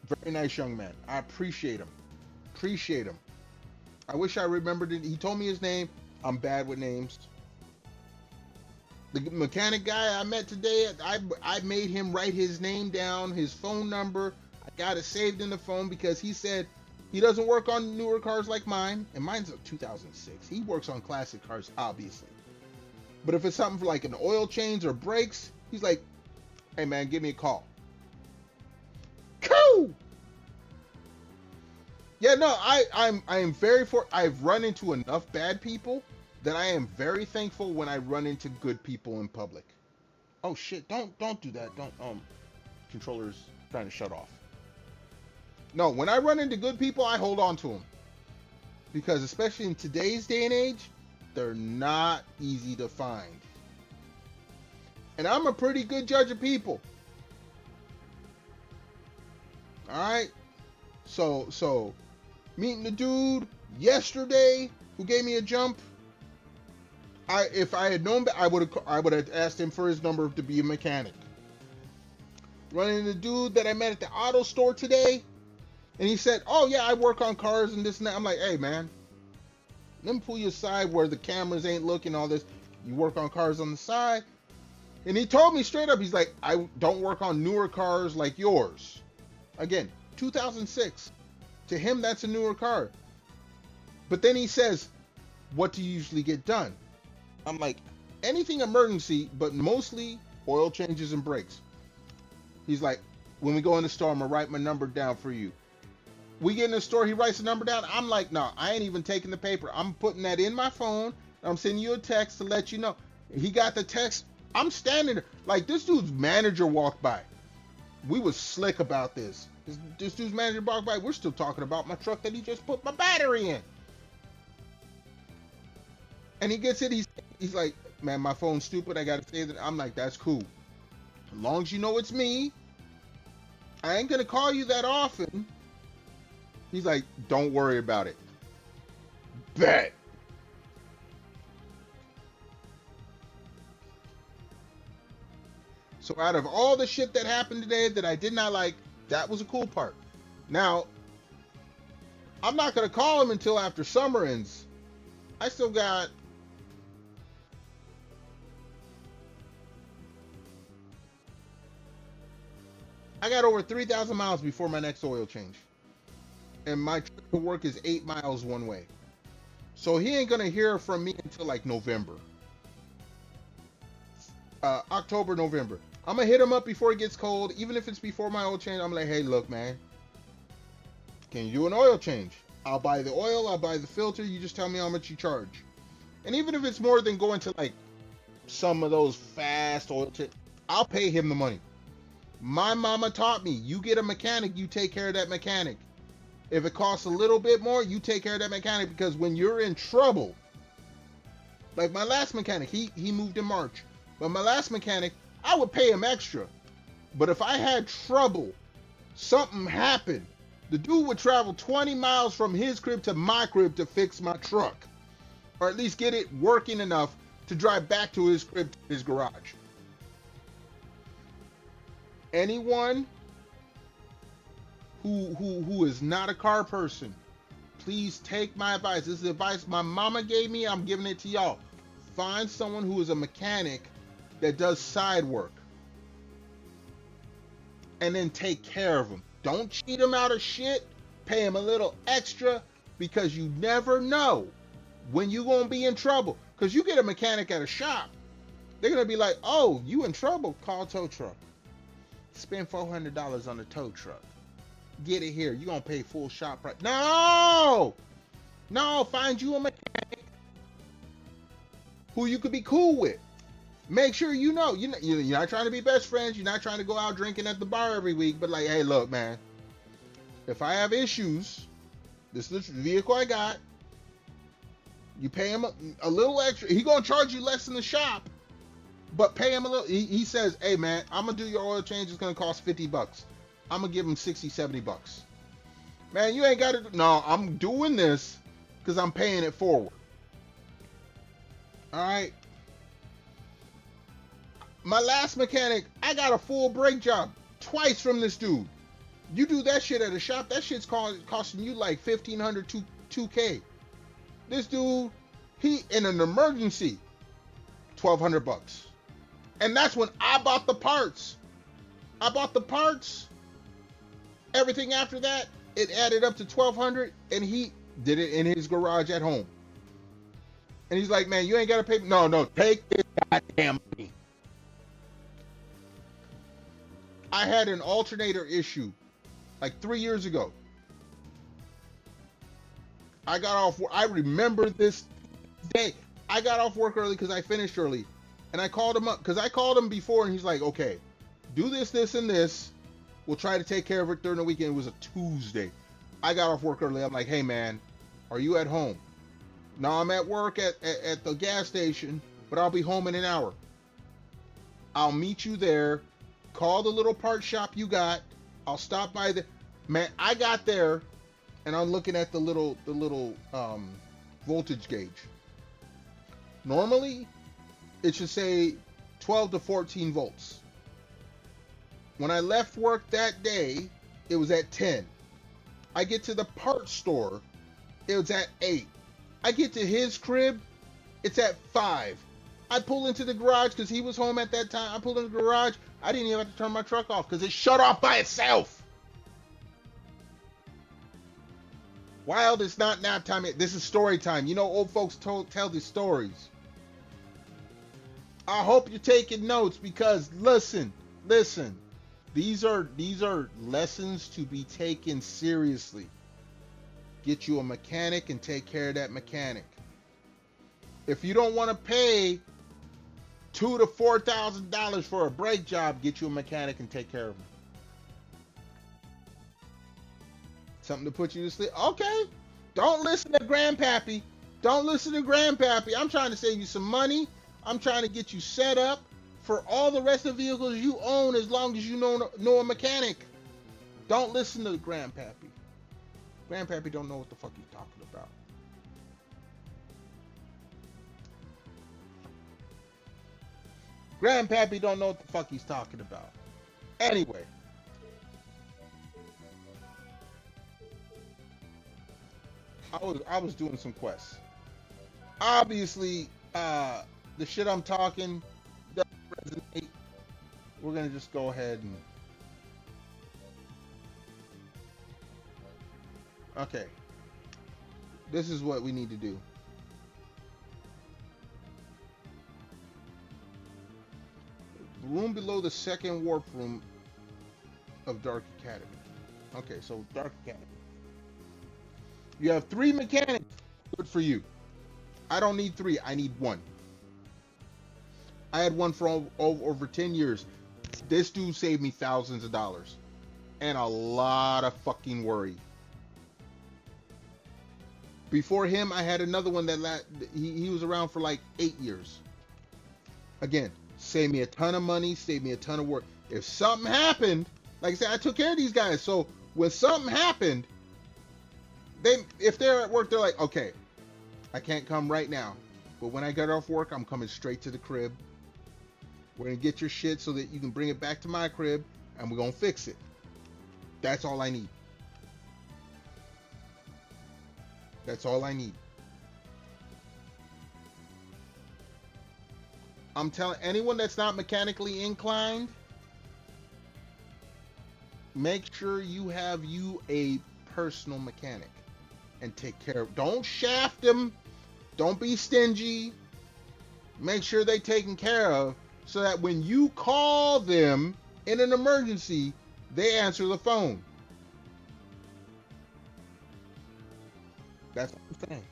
Very nice young man. I appreciate him. Appreciate him. I wish I remembered it. He told me his name. I'm bad with names. The mechanic guy I met today, I made him write his name down, his phone number. I got it saved in the phone because he said he doesn't work on newer cars like mine. And mine's a 2006. He works on classic cars, obviously. But if it's something for like an oil change or brakes, he's like, hey man, give me a call. Cool. Yeah, no, I've run into enough bad people that I am very thankful when I run into good people in public. Oh shit, don't do that. Controller's trying to shut off. No, when I run into good people, I hold on to them. Because especially in today's day and age, they're not easy to find. And I'm a pretty good judge of people. Alright? So meeting the dude yesterday who gave me a jump. If I had known, I would have asked him for his number to be a mechanic. Running into the dude that I met at the auto store today, and he said, "Oh yeah, I work on cars and this and that." I'm like, "Hey man, let me pull you aside where the cameras ain't looking. All this, you work on cars on the side." And he told me straight up, he's like, "I don't work on newer cars like yours." Again, 2006. To him, that's a newer car. But then he says, what do you usually get done? I'm like, anything emergency, but mostly oil changes and brakes. He's like, when we go in the store, I'm going to write my number down for you. We get in the store, he writes the number down. I'm like, no, I ain't even taking the paper. I'm putting that in my phone. I'm sending you a text to let you know. He got the text. I'm standing there. Like, this dude's manager walked by. We was slick about this. This dude's manager walked by. We're still talking about my truck that he just put my battery in. And he gets it. He's like, man, my phone's stupid. I got to say that. I'm like, that's cool. As long as you know it's me, I ain't going to call you that often. He's like, don't worry about it. Bet. So out of all the shit that happened today that I did not like, that was a cool part. Now, I'm not going to call him until after summer ends. I still got over 3,000 miles before my next oil change. And my trip to work is 8 miles one way. So he ain't going to hear from me until like November. October, November. I'm going to hit him up before it gets cold. Even if it's before my oil change, I'm like, hey, look, man. Can you do an oil change? I'll buy the oil. I'll buy the filter. You just tell me how much you charge. And even if it's more than going to like some of those fast oil change, I'll pay him the money. My mama taught me, you get a mechanic, you take care of that mechanic. If it costs a little bit more, you take care of that mechanic, because when you're in trouble, like my last mechanic, he moved in March. But my last mechanic, I would pay him extra. But if I had trouble, something happened, the dude would travel 20 miles from his crib to my crib to fix my truck. Or at least get it working enough to drive back to his crib, to his garage. Anyone who is not a car person, please take my advice. This is advice my mama gave me. I'm giving it to y'all. Find someone who is a mechanic that does side work, and then take care of them. Don't cheat them out of shit. Pay them a little extra, because you never know when you're going to be in trouble. Because you get a mechanic at a shop, they're going to be like, oh, you in trouble? Call a tow truck. Spend $400 on the tow truck. Get it here. You're going to pay full shop price. No! Find you a mechanic who you could be cool with. Make sure you know. You're not trying to be best friends. You're not trying to go out drinking at the bar every week. But like, hey, look, man. If I have issues, this is the vehicle I got. You pay him a little extra. He going to charge you less in the shop. But pay him a little. He says, hey, man, I'm going to do your oil change. It's going to cost $50. I'm going to give him $60, $70. Man, you ain't got to. No, I'm doing this because I'm paying it forward. All right. My last mechanic, I got a full brake job twice from this dude. You do that shit at a shop, that shit's costing you like $1,500 to $2K. This dude, he in an emergency, $1,200. And that's when I bought the parts. Everything after that, it added up to $1,200, and he did it in his garage at home. And he's like, man, you ain't got to pay. No, take this goddamn money. I had an alternator issue like 3 years ago. I remember this day. I got off work early because I finished early. And I called him up because I called him before, and he's like, okay, do this, this, and this. We'll try to take care of it during the weekend. It was a Tuesday. I got off work early. I'm like, hey, man, are you at home? No, I'm at work at the gas station, but I'll be home in an hour. I'll meet you there. Call the little part shop you got. I'll stop by the. Man, I got there, and I'm looking at the little voltage gauge. Normally, it should say 12 to 14 volts. When I left work that day, it was at 10. I get to the parts store, it was at 8. I get to his crib, it's at 5. I pull into the garage because he was home at that time. I pulled in the garage. I didn't even have to turn my truck off because it shut off by itself. Wild, it's not nap time. This is story time. You know, old folks tell these stories. I hope you're taking notes because listen. These are lessons to be taken seriously. Get you a mechanic and take care of that mechanic. If you don't want to pay $2,000 to $4,000 for a brake job, get you a mechanic and take care of them. Something to put you to sleep. Okay. Don't listen to Grandpappy. I'm trying to save you some money. I'm trying to get you set up for all the rest of the vehicles you own as long as you know a mechanic. Don't listen to Grandpappy. Grandpappy don't know what the fuck he's talking about. Grandpappy don't know what the fuck he's talking about. Anyway. I was doing some quests. Obviously, the shit I'm talking doesn't resonate. We're gonna just go ahead and okay. This is what we need to do. The room below the second warp room of Dark Academy. Okay, so Dark Academy. You have 3 mechanics. Good for you. I don't need 3. I need 1. I had one for over 10 years. This dude saved me thousands of dollars. And a lot of fucking worry. Before him, I had another one that he was around for like 8 years. Again, saved me a ton of money, saved me a ton of work. If something happened, like I said, I took care of these guys. So when something happened, if they're at work, they're like, okay, I can't come right now. But when I get off work, I'm coming straight to the crib. We're going to get your shit so that you can bring it back to my crib, and we're going to fix it. That's all I need. That's all I need. I'm telling anyone that's not mechanically inclined, make sure you have a personal mechanic and take care of. Don't shaft them. Don't be stingy. Make sure they're taken care of so that when you call them in an emergency, they answer the phone. That's what I'm saying.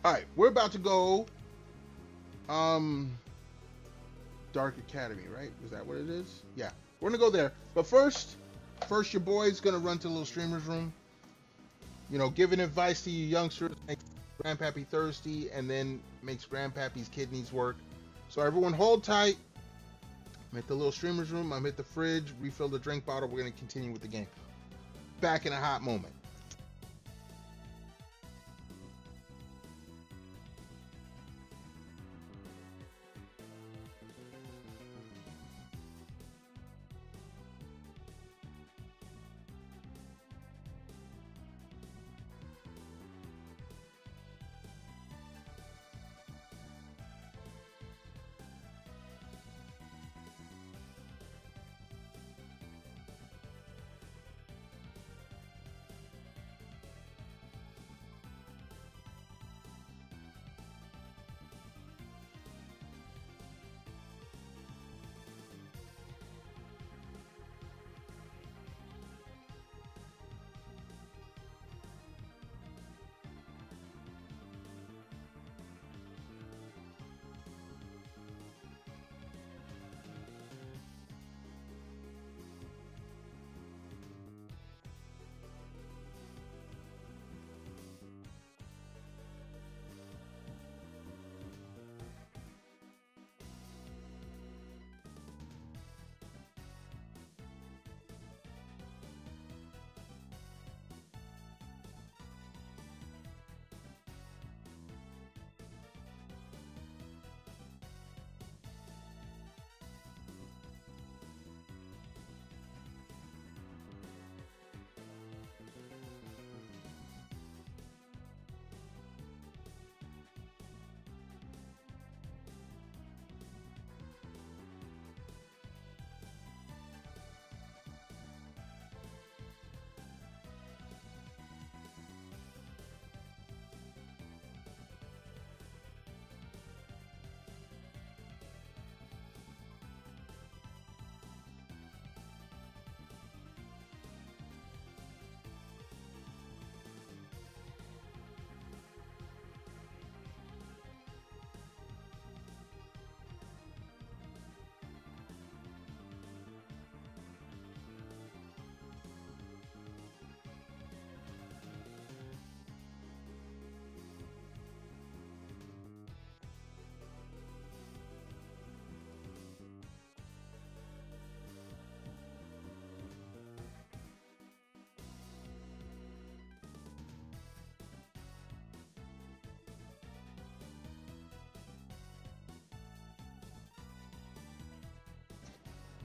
Alright, we're about to go Dark Academy, right? Is that what it is? Yeah. We're gonna go there. But first your boy's gonna run to the little streamer's room. You know, giving advice to you youngsters makes Grandpappy thirsty and then makes Grandpappy's kidneys work. So everyone hold tight. I'm at the little streamer's room. I'm at the fridge. Refill the drink bottle. We're gonna continue with the game. Back in a hot moment.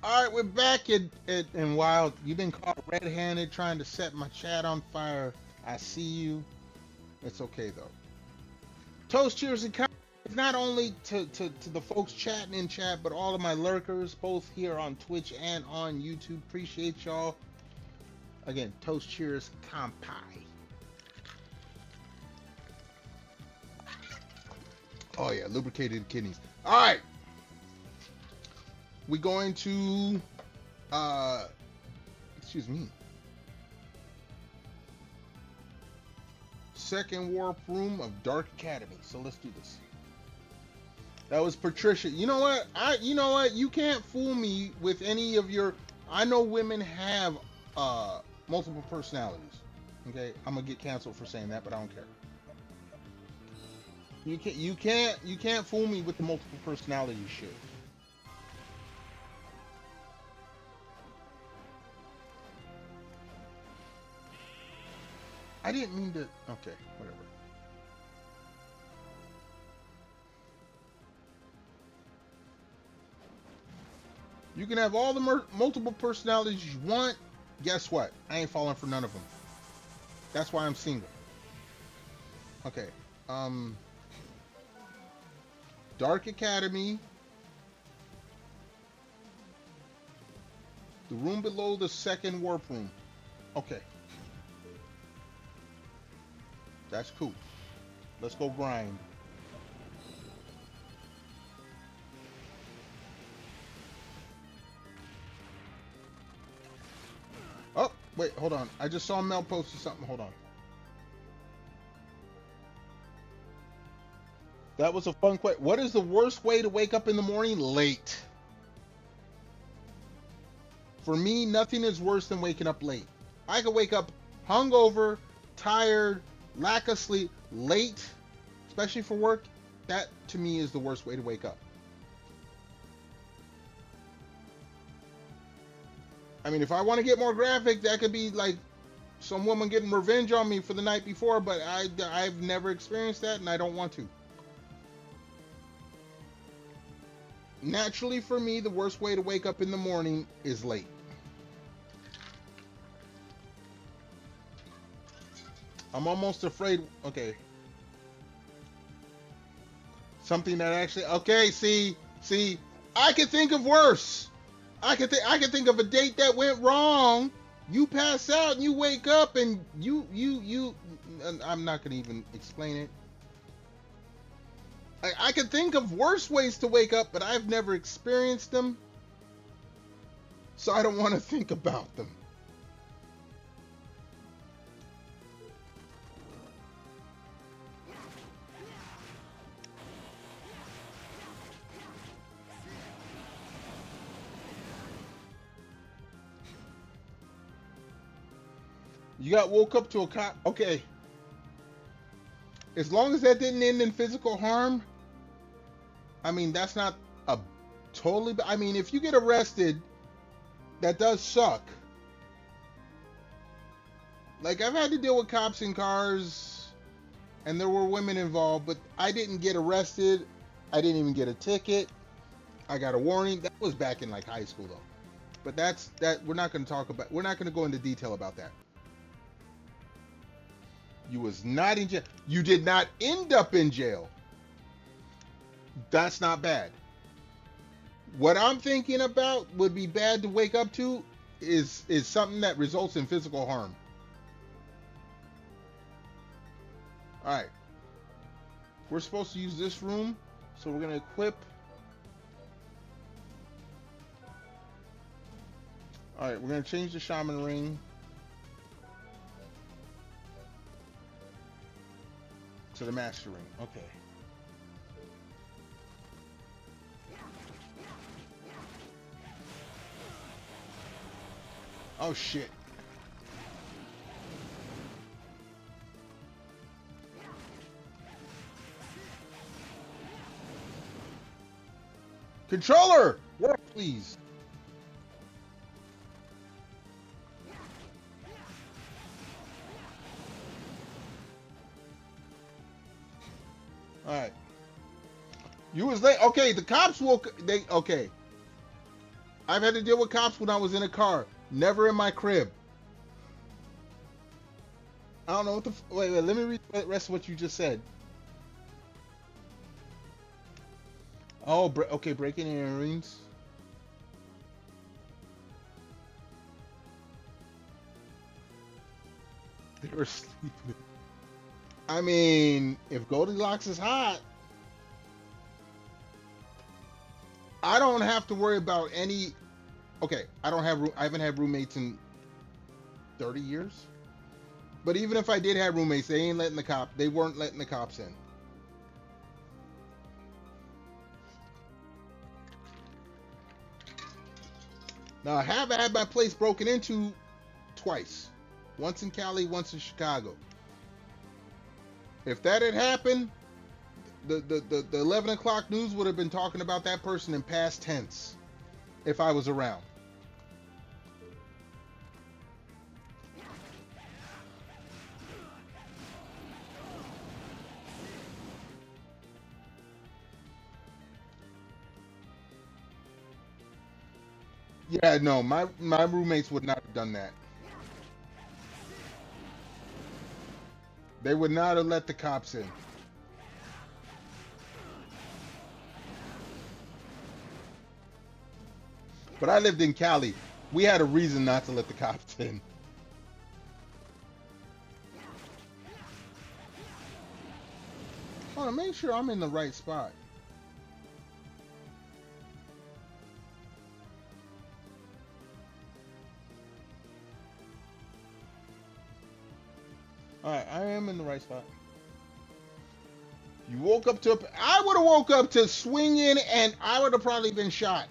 All right, we're back and while you've been caught red-handed trying to set my chat on fire, I see you. It's okay though. Toast, cheers, and comments. Not only to the folks chatting in chat, but all of my lurkers, both here on Twitch and on YouTube. Appreciate y'all. Again, toast, cheers, kampai. Oh yeah, lubricated kidneys. All right, we're going to excuse me. Second warp room of Dark Academy. So let's do this. That was Patricia. You know what? You can't fool me with any of your. I know women have multiple personalities. Okay, I'm gonna get canceled for saying that, but I don't care. You can't fool me with the multiple personality shit. I didn't mean to. Okay, whatever. You can have all the multiple personalities you want. Guess what? I ain't falling for none of them. That's why I'm single. Okay. Dark Academy. The room below the second warp room. Okay. That's cool. Let's go grind. Oh, wait, hold on. I just saw Mel posted something. Hold on. That was a fun question. What is the worst way to wake up in the morning? Late. For me, nothing is worse than waking up late. I could wake up hungover, tired, lack of sleep, late, especially for work. That, to me, is the worst way to wake up. I mean, if I want to get more graphic, that could be like some woman getting revenge on me for the night before, but I've never experienced that, and I don't want to. Naturally, for me, the worst way to wake up in the morning is late. I'm almost afraid. Okay. Something that actually. Okay, see, I can think of worse. I can think of a date that went wrong. You pass out and you wake up and you. I'm not gonna even explain it. I can think of worse ways to wake up, but I've never experienced them, so I don't want to think about them. You got woke up to a cop. Okay. As long as that didn't end in physical harm, I mean, that's not a totally. I mean, if you get arrested, that does suck. Like, I've had to deal with cops in cars, and there were women involved, but I didn't get arrested. I didn't even get a ticket. I got a warning. That was back in like high school, though. But we're not going to talk about. We're not going to go into detail about that. You was not in jail. You did not end up in jail. That's not bad. What I'm thinking about would be bad to wake up to is something that results in physical harm. All right. We're supposed to use this room, so we're going to equip. All right, we're going to change the shaman ring to the master ring. Okay. Oh shit. Controller! Work, please. Alright. You was late. Okay, the cops will. Okay. I've had to deal with cops when I was in a car, never in my crib. I don't know what the. Wait, let me read the rest of what you just said. Oh, okay, breaking earrings. They were sleeping. I mean, if Goldilocks is hot, I don't have to worry about any. Okay, I haven't had roommates in 30 years. But even if I did have roommates, they weren't letting the cops in. Now, I have had my place broken into twice. Once in Cali, once in Chicago. If that had happened, the 11 o'clock news would have been talking about that person in past tense if I was around. Yeah, no, my roommates would not have done that. They would not have let the cops in. But I lived in Cali. We had a reason not to let the cops in. I want to make sure I'm in the right spot. Alright, I am in the right spot. You woke up to... I would have woke up to swinging and I would have probably been shot.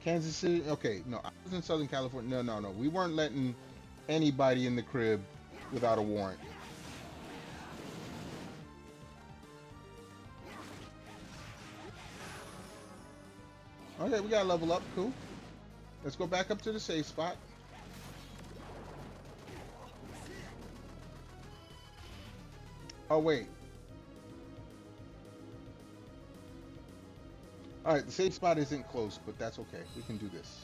Kansas City? Okay, no, I was in Southern California. No. We weren't letting anybody in the crib without a warrant. Okay, we gotta level up. Cool. Let's go back up to the safe spot. Oh, wait. Alright, the safe spot isn't close, but that's okay. We can do this.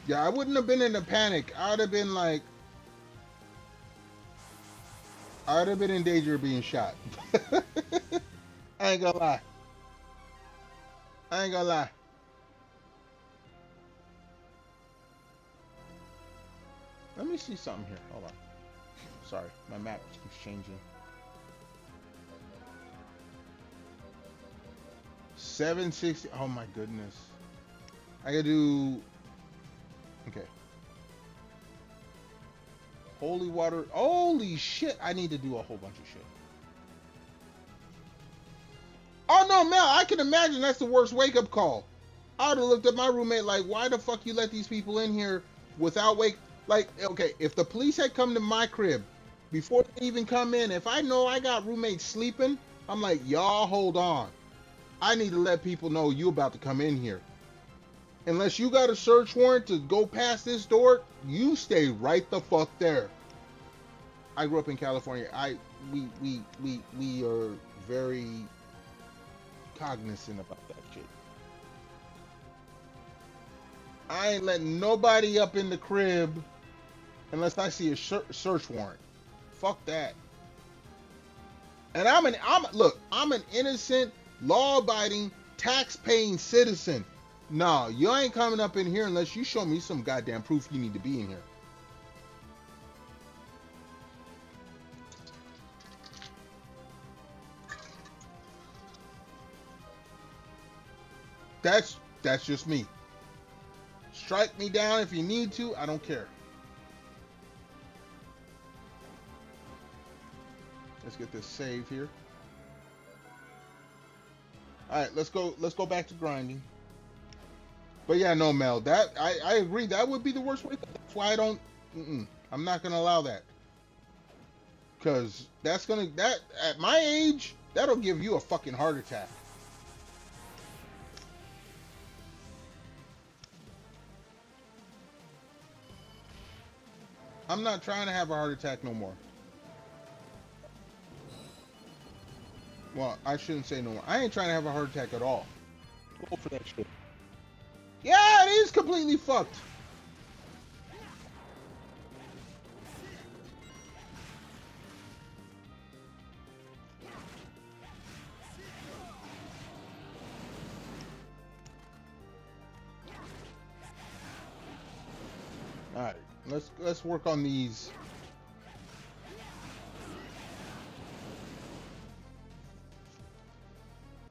Yeah, I wouldn't have been in a panic. I would have been like... I would have been in danger of being shot. I ain't gonna lie. I ain't gonna lie. Let me see something here. Hold on. Sorry, my map keeps changing. 760. Oh my goodness. I gotta do. Okay. Holy water. Holy shit. I need to do a whole bunch of shit. Oh no, Mel. I can imagine that's the worst wake up call. I would have looked at my roommate like, why the fuck you let these people in here without wake. Like, okay, if the police had come to my crib before they even come in, if I know I got roommates sleeping, I'm like, y'all hold on. I need to let people know you about to come in here. Unless you got a search warrant to go past this door, you stay right the fuck there. I grew up in California. We are very cognizant about that shit. I ain't letting nobody up in the crib unless I see a search warrant. Fuck that. And I'm an innocent, law-abiding, tax-paying citizen. No, you ain't coming up in here unless you show me some goddamn proof you need to be in here. That's just me. Strike me down if you need to. I don't care. Let's get this save here. All right, let's go back to grinding. But yeah, no, Mel, that I agree. That would be the worst way. That's why I don't. I'm not gonna allow that. Cause that at my age, that'll give you a fucking heart attack. I'm not trying to have a heart attack no more. Well, I shouldn't say no more. I ain't trying to have a heart attack at all. Go for that shit. Yeah, it is completely fucked. All right, let's work on these.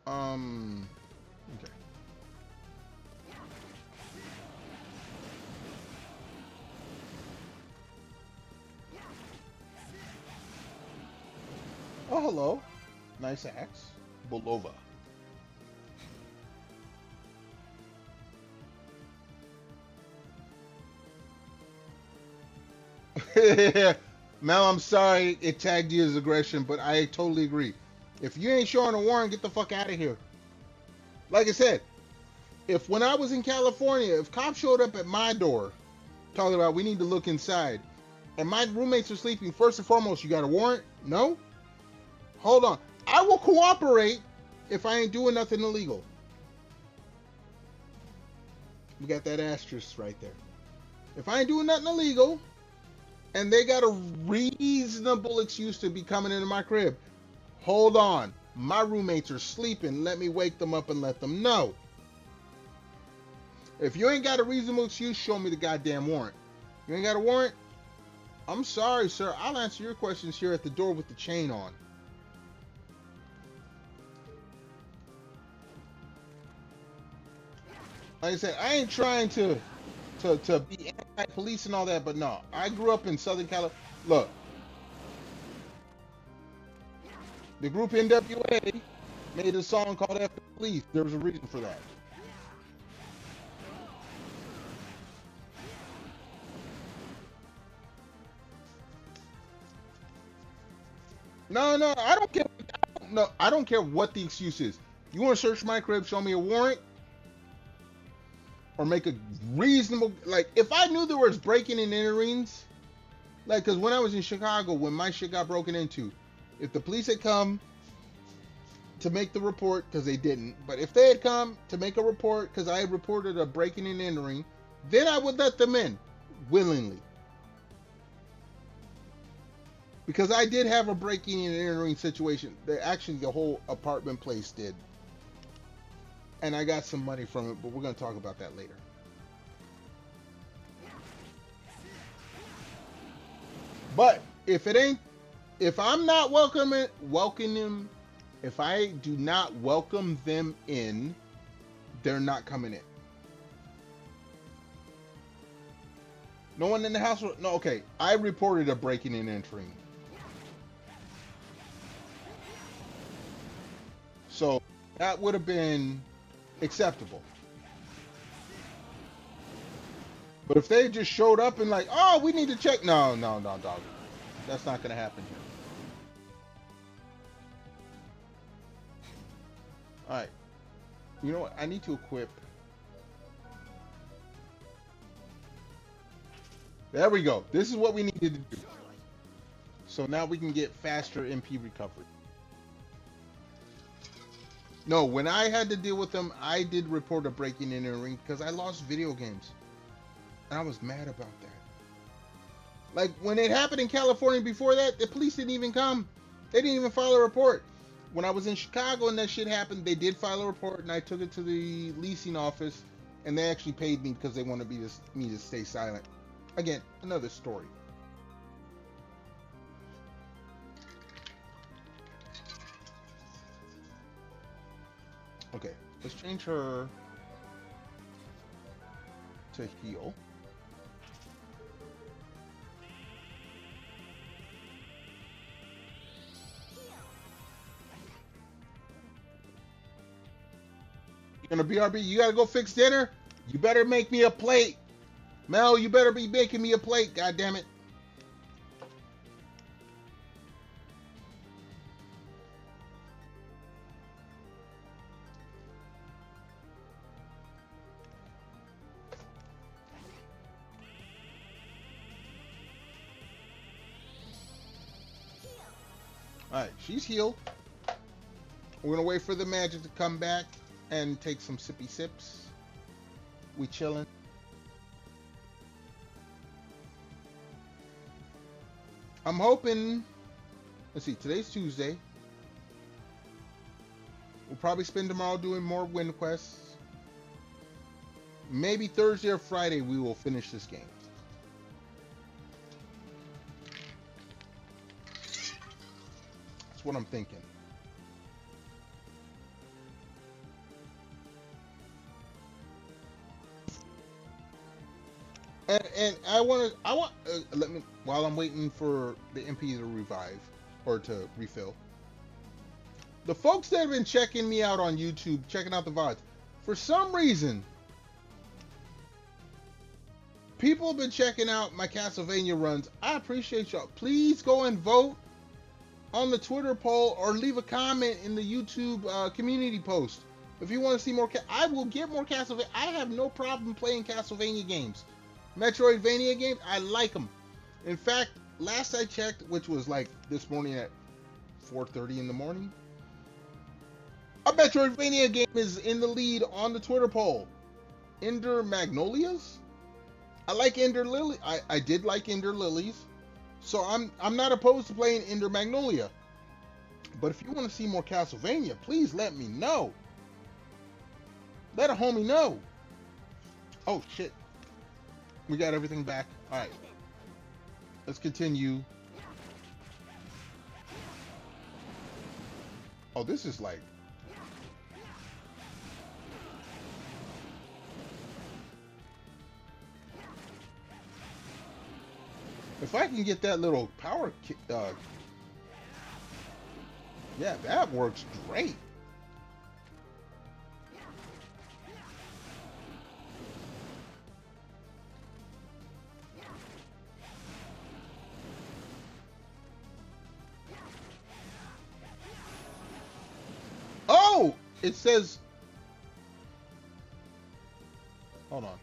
Okay. Oh, hello. Nice axe. Bolova. Mel, I'm sorry it tagged you as aggression, but I totally agree. If you ain't showing a warrant, get the fuck out of here. Like I said, if when I was in California, if cops showed up at my door talking about we need to look inside, and my roommates are sleeping, first and foremost, you got a warrant? No? Hold on. I will cooperate if I ain't doing nothing illegal. We got that asterisk right there. If I ain't doing nothing illegal, and they got a reasonable excuse to be coming into my crib, hold on. My roommates are sleeping. Let me wake them up and let them know. If you ain't got a reasonable excuse, show me the goddamn warrant. You ain't got a warrant? I'm sorry, sir. I'll answer your questions here at the door with the chain on. Like I said, I ain't trying to be anti-police and all that, but no. I grew up in Southern California. Look. The group NWA made a song called F the Police. There was a reason for that. No, I don't care. I don't care what the excuse is. You want to search my crib, show me a warrant, or make a reasonable, like, if I knew there was breaking and enterings, like, because when I was in Chicago, when my shit got broken into, if the police had come to make the report, because they didn't, but if they had come to make a report because I had reported a breaking and entering, then I would let them in willingly. Because I did have a breaking and entering situation. Actually, the whole apartment place did. And I got some money from it, but we're going to talk about that later. But if I'm not welcoming, if I do not welcome them in, they're not coming in. No one in the house? No, okay. I reported a breaking and entering. So that would have been acceptable. But if they just showed up and like, oh, we need to check. No, dog. That's not going to happen here. All right. You know what? I need to equip. There we go. This is what we needed to do. So now we can get faster MP recovery. No, when I had to deal with them, I did report a breaking and entering because I lost video games. And I was mad about that. Like, when it happened in California before that, the police didn't even come. They didn't even file a report. When I was in Chicago and that shit happened, they did file a report, and I took it to the leasing office, and they actually paid me because they wanted me to stay silent. Again, another story. Okay, let's change her to heal. You're gonna BRB, you gotta go fix dinner? You better make me a plate. Mel, you better be making me a plate, god damn it. Alright, she's healed. We're gonna wait for the magic to come back and take some sippy sips. We chilling. I'm hoping. Let's see. Today's Tuesday. We'll probably spend tomorrow doing more wind quests. Maybe Thursday or Friday we will finish this game. That's what I'm thinking. And I want let me, while I'm waiting for the MP to revive or to refill. The folks that have been checking me out on YouTube, checking out the VODs, for some reason, people have been checking out my CastleVania runs. I appreciate y'all. Please go and vote on the Twitter poll or leave a comment in the YouTube community post. If you want to see more, I will get more Castlevania. I have no problem playing Castlevania games. Metroidvania games, I like them. In fact, last I checked, which was like this morning at 4:30 in the morning, a Metroidvania game is in the lead on the Twitter poll. Ender Magnolias? I like Ender Lily. I did like Ender Lilies. So I'm not opposed to playing Ender Magnolia. But if you want to see more Castlevania, please let me know. Let a homie know. Oh shit. We got everything back. Alright. Let's continue. Oh, this is like... If I can get that little power kick, yeah, that works great. Oh, it says, hold on.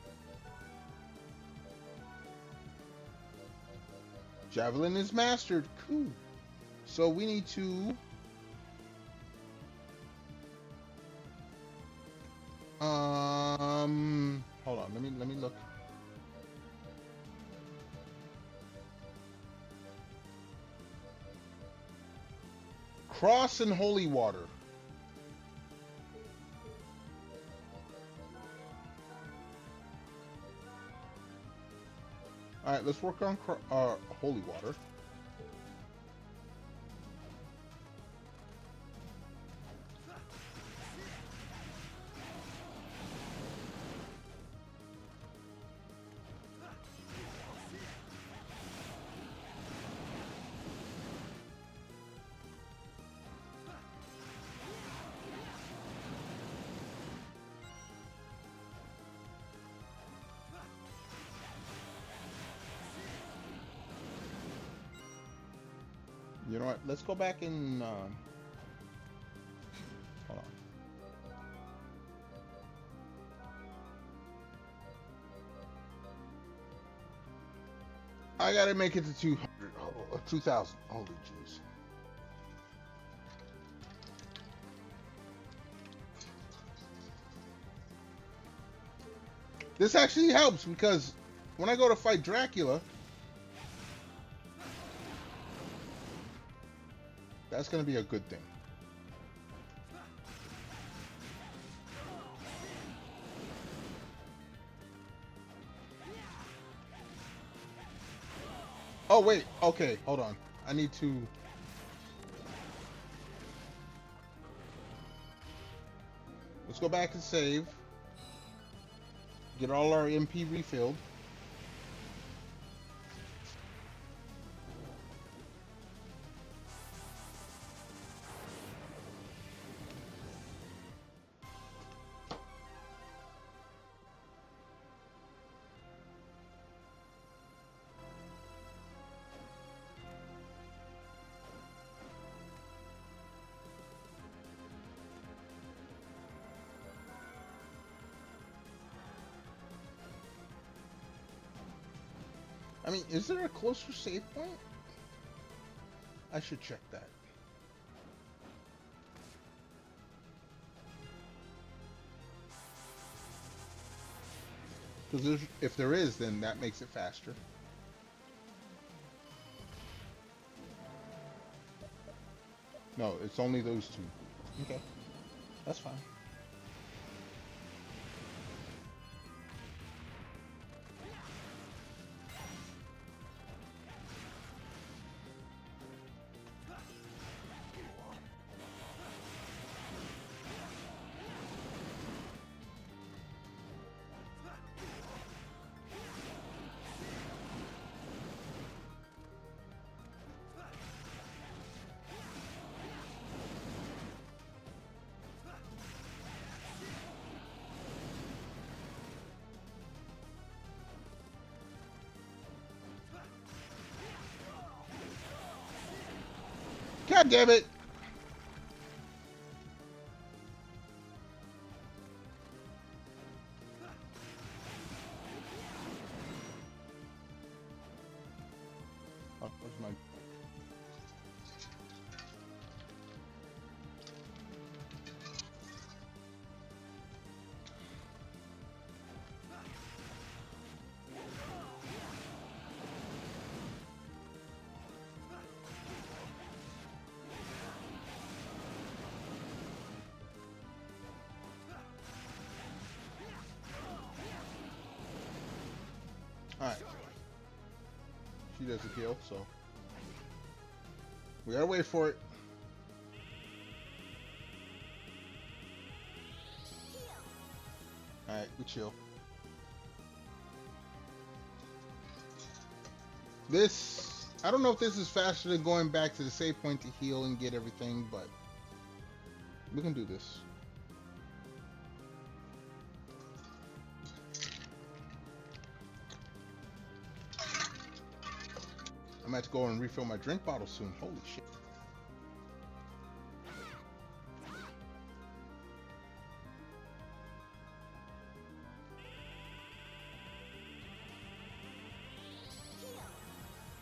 Javelin is mastered. Cool. So we need to hold on, let me look. Cross and holy water. All right, let's work on holy water. You know what? Let's go back and hold on. I gotta make it to 200. Oh, 2,000. Holy jeez. This actually helps because when I go to fight Dracula, that's going to be a good thing. Oh, wait. Okay, hold on. I need to... Let's go back and save. Get all our MP refilled. I mean, is there a closer save point? I should check that. Because if there is, then that makes it faster. No, it's only those two. Okay, that's fine. God damn it! Oh, where's my... Alright. She does the kill, so we gotta wait for it. Alright, we chill. This, I don't know if this is faster than going back to the save point to heal and get everything, but we can do this. I'm gonna have to go and refill my drink bottle soon. Holy shit.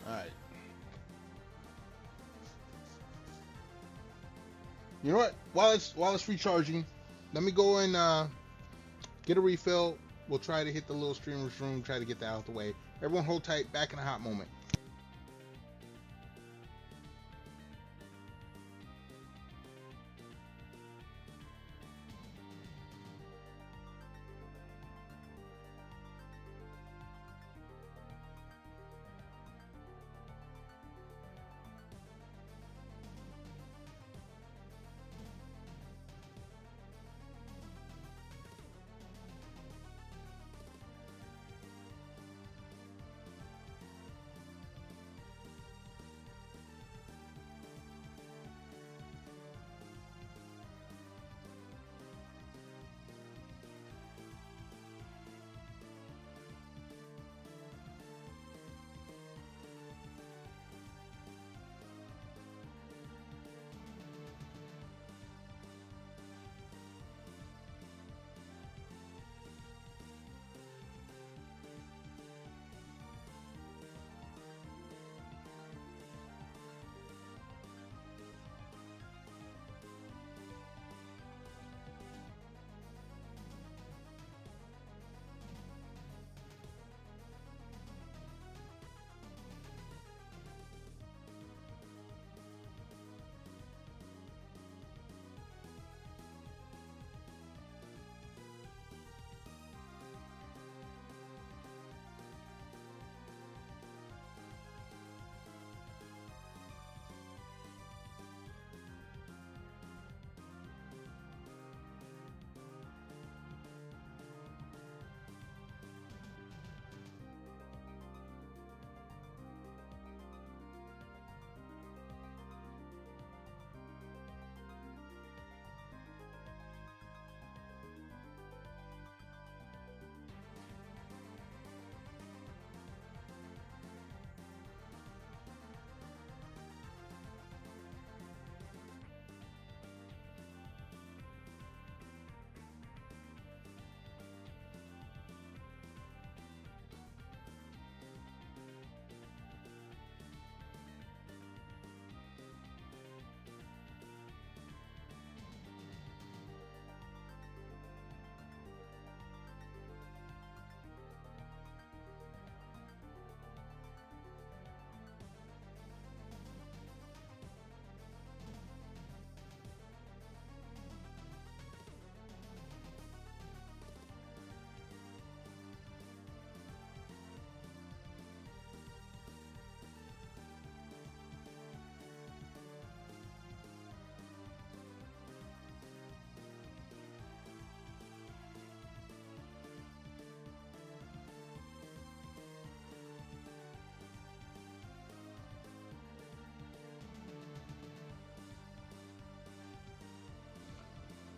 Alright. You know what? While it's recharging, let me go and get a refill. We'll try to hit the little streamer's room, try to get that out of the way. Everyone hold tight, back in a hot moment.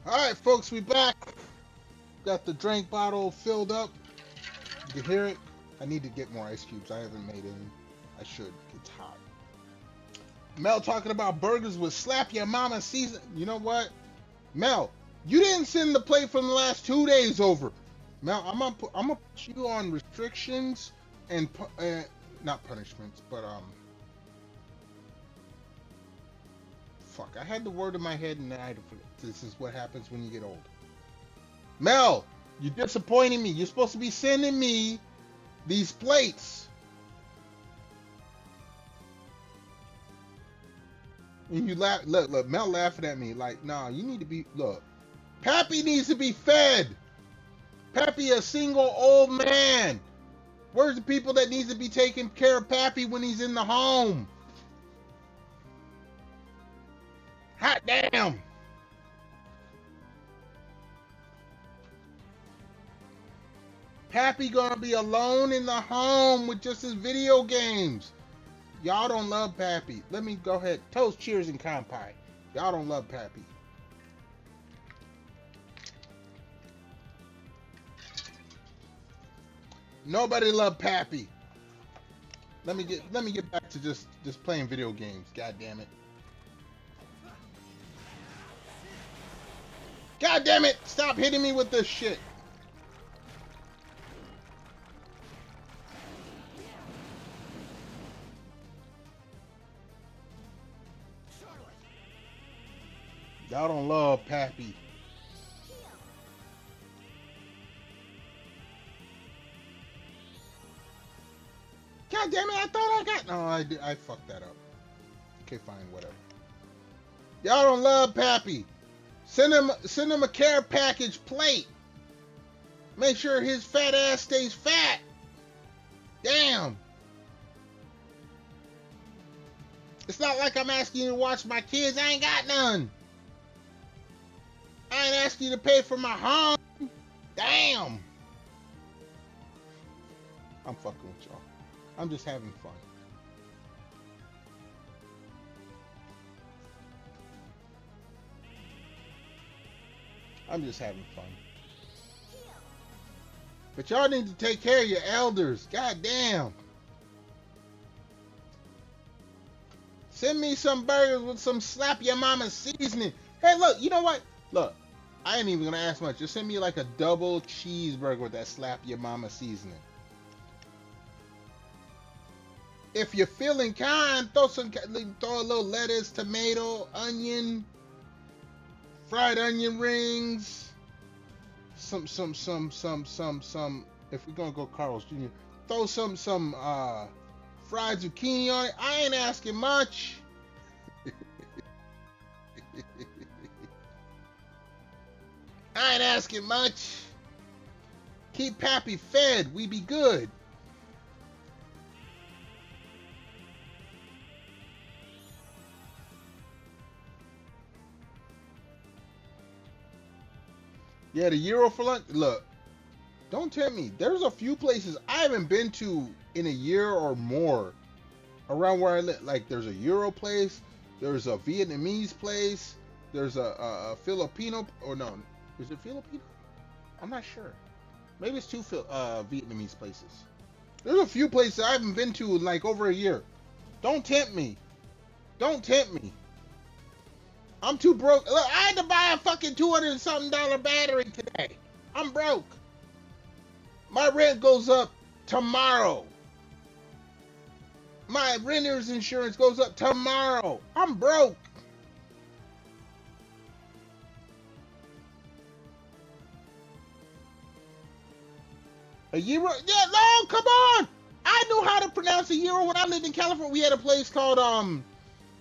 Alright, folks, we back. Got the drink bottle filled up. You can hear it. I need to get more ice cubes. I haven't made any. I should. It's hot. Mel talking about burgers with slap your mama season. You know what? Mel, you didn't send the plate from the last 2 days over. Mel, I'm gonna put you on restrictions and not punishments, but fuck. I had the word in my head and I forget. This is what happens when you get old. Mel, you're disappointing me. You're supposed to be sending me these plates. And you laugh. Look, Mel laughing at me like, nah, you need to be, look. Pappy needs to be fed. Pappy a single old man. Where's the people that needs to be taking care of Pappy when he's in the home? Hot damn. Pappy gonna be alone in the home with just his video games. Y'all don't love Pappy. Let me go ahead. Toast, cheers, and kanpai. Y'all don't love Pappy. Nobody love Pappy. Let me get back to just playing video games. God damn it. God damn it! Stop hitting me with this shit. Y'all don't love Pappy. God damn it, I thought I got... No, I fucked that up. Okay, fine, whatever. Y'all don't love Pappy. Send him a care package plate. Make sure his fat ass stays fat. Damn. It's not like I'm asking you to watch my kids. I ain't got none. I ain't asking you to pay for my home. Damn. I'm fucking with y'all. I'm just having fun. I'm just having fun. But y'all need to take care of your elders. God damn. Send me some burgers with some slap your mama seasoning. Hey, look, you know what? Look, I ain't even gonna ask much. Just send me like a double cheeseburger with that slap your mama seasoning. If you're feeling kind, throw a little lettuce, tomato, onion, fried onion rings, some. If we're gonna go Carl's Jr., throw some fried zucchini on it. I ain't asking much. I ain't asking much. Keep Pappy fed. We be good. Yeah, the Euro for lunch. Look, don't tempt me. There's a few places I haven't been to in a year or more around where I live. Like, there's a Euro place, there's a Vietnamese place, there's a Filipino, or no, is it Filipino? I'm not sure. Maybe it's two Vietnamese places. There's a few places I haven't been to in like over a year. Don't tempt me. Don't tempt me. I'm too broke. Look, I had to buy a fucking $200 and something battery today. I'm broke. My rent goes up tomorrow. My renter's insurance goes up tomorrow. I'm broke. A euro? Yeah, no, come on. I knew how to pronounce a euro when I lived in California. We had a place called,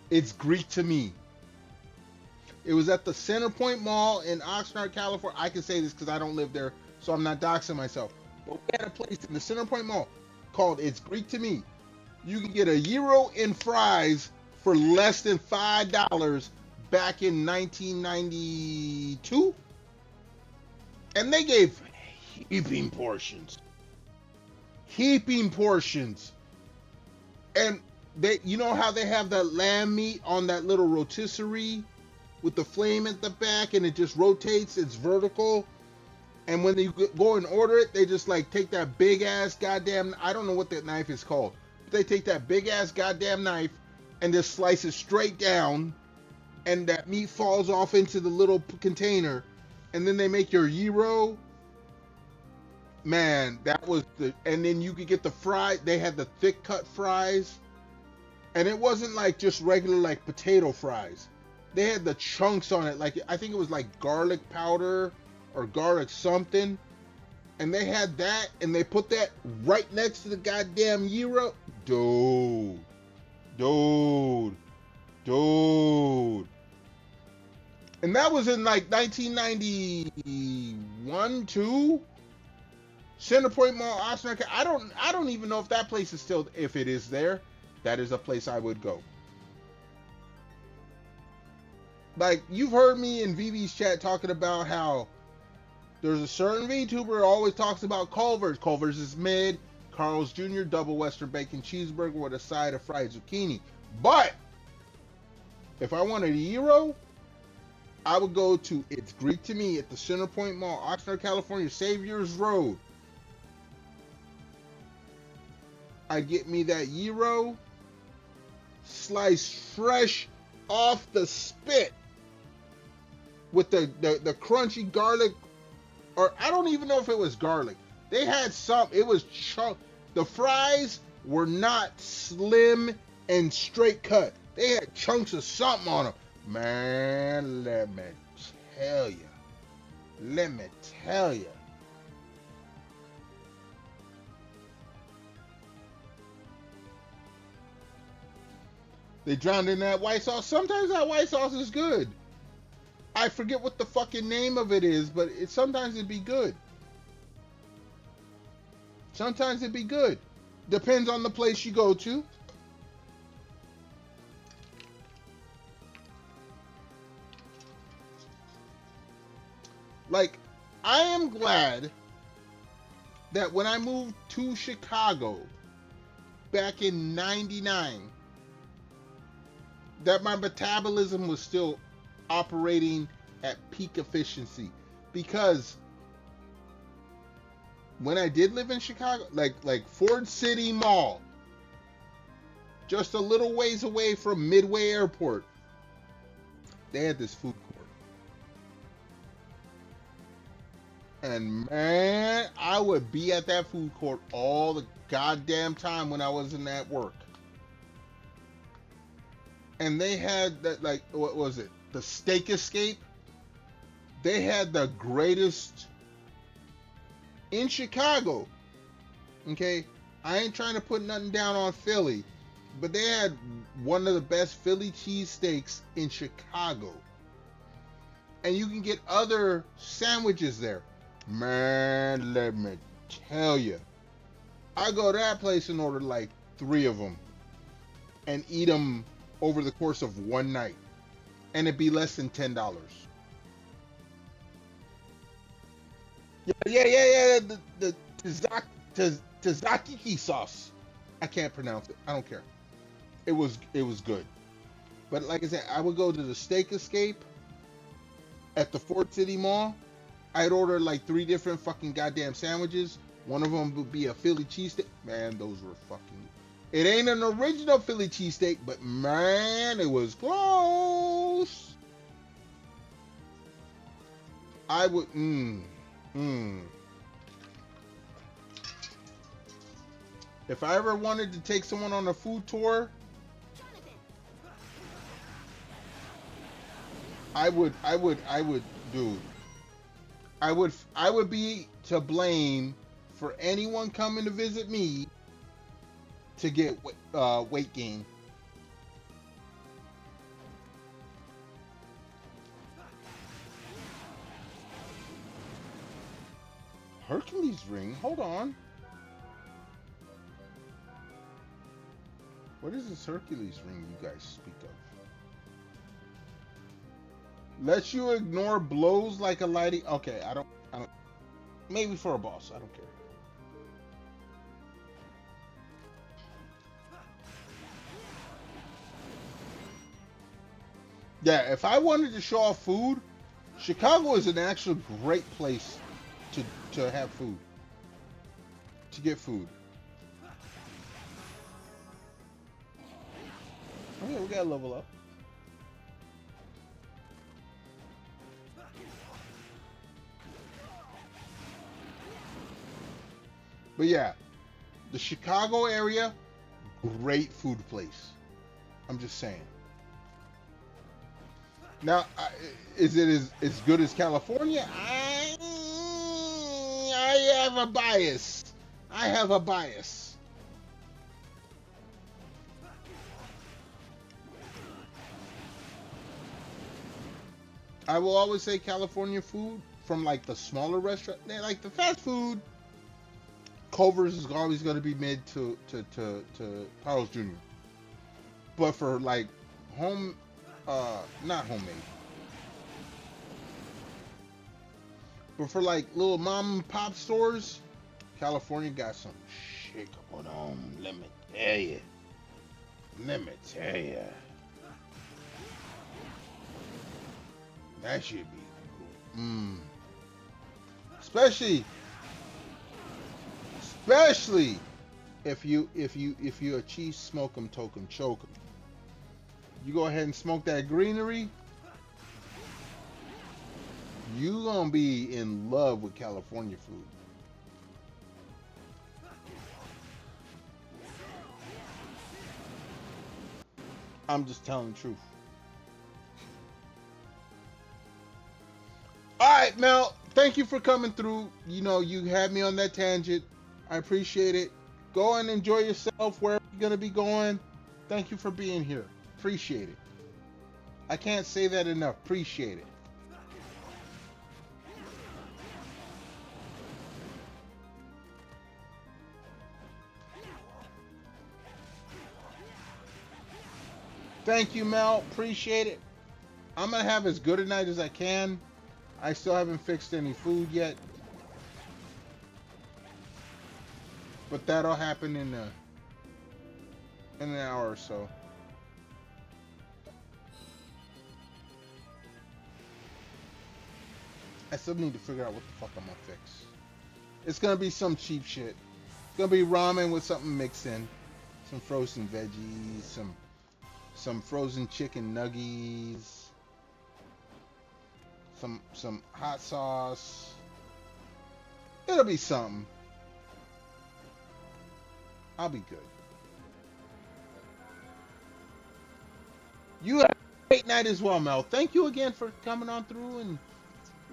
it's Greek to me. It was at the Centerpoint Mall in Oxnard, California. I can say this because I don't live there, so I'm not doxing myself. But we had a place in the Centerpoint Mall called It's Greek to Me. You can get a euro and fries for less than $5 back in 1992. And they gave heaping portions. Heaping portions. And they, you know how they have that lamb meat on that little rotisserie with the flame at the back, and it just rotates. It's vertical. And when you go and order it, they just like take that big ass goddamn, I don't know what that knife is called, but they take that big ass goddamn knife and just slice it straight down, and that meat falls off into the little container, and then they make your gyro. Man, that was the, and then you could get the fry. They had the thick cut fries, and it wasn't like just regular like potato fries. They had the chunks on it, like I think it was like garlic powder or garlic something, and they had that, and they put that right next to the goddamn gyro. Dude. And that was in like 1991, 2. Centerpoint Mall, Oxnard. I don't even know if that place is still, if it is there. That is a place I would go. Like, you've heard me in VB's chat talking about how there's a certain VTuber who always talks about Culver's. Culver's is mid. Carl's Jr. double Western bacon cheeseburger with a side of fried zucchini. But if I wanted a gyro, I would go to It's Greek to Me at the Centerpoint Mall, Oxnard, California, Saviors Road. I get me that gyro, sliced fresh off the spit with the crunchy garlic, or I don't even know if it was garlic. They had some, it was chunk. The fries were not slim and straight cut. They had chunks of something on them. Man, let me tell you. They drowned in that white sauce. Sometimes that white sauce is good. I forget what the fucking name of it is, but sometimes it'd be good. Sometimes it'd be good. Depends on the place you go to. Like, I am glad that when I moved to Chicago back in '99, that my metabolism was still operating at peak efficiency, because when I did live in Chicago, like Ford City Mall, just a little ways away from Midway Airport, they had this food court. And man, I would be at that food court all the goddamn time when I wasn't at work. And they had that, like, what was it? The Steak Escape. They had the greatest in Chicago. Okay, I ain't trying to put nothing down on Philly, but they had one of the best Philly cheesesteaks in Chicago. And you can get other sandwiches there. Man, let me tell you, I go to that place and order like 3 of them and eat them over the course of one night, and it'd be less than $10. Yeah. The tzatziki sauce. I can't pronounce it. I don't care. It was good. But like I said, I would go to the Steak Escape at the Ford City Mall. I'd order like 3 different fucking goddamn sandwiches. One of them would be a Philly cheesesteak. Man, those were fucking... It ain't an original Philly cheesesteak, but man, it was close. I would... If I ever wanted to take someone on a food tour, I would, dude. I would be to blame for anyone coming to visit me to get weight gain. Hercules ring? Hold on. What is this Hercules ring you guys speak of? Lets you ignore blows like a lighting. Okay, I don't. Maybe for a boss. I don't care. Yeah, if I wanted to show off food, Chicago is an actual great place to have food, to get food. Okay, we gotta level up. But yeah, the Chicago area, great food place. I'm just saying. Now, is it as good as California? I have a bias. I have a bias. I will always say California food from like the smaller restaurant, like the fast food. Culver's is always going to be mid to Carl's Jr. But for like home, not homemade, but for like little mom and pop stores, California got some shit going on. Let me tell you. Let me tell you. That should be cool. Especially if you a cheese smoke 'em, toke 'em, choke 'em. You go ahead and smoke that greenery, you gonna be in love with California food. I'm just telling the truth. All right, Mel, thank you for coming through. You know, you had me on that tangent. I appreciate it. Go and enjoy yourself wherever you're going to be going. Thank you for being here. Appreciate it. I can't say that enough. Appreciate it. Thank you, Mel. Appreciate it. I'm going to have as good a night as I can. I still haven't fixed any food yet. But that'll happen in an hour or so. I still need to figure out what the fuck I'm gonna fix. It's gonna be some cheap shit. It's gonna be ramen with something mixed in. Some frozen veggies, some frozen chicken nuggies. Some hot sauce. It'll be something. I'll be good. You have a great night as well, Mel. Thank you again for coming on through and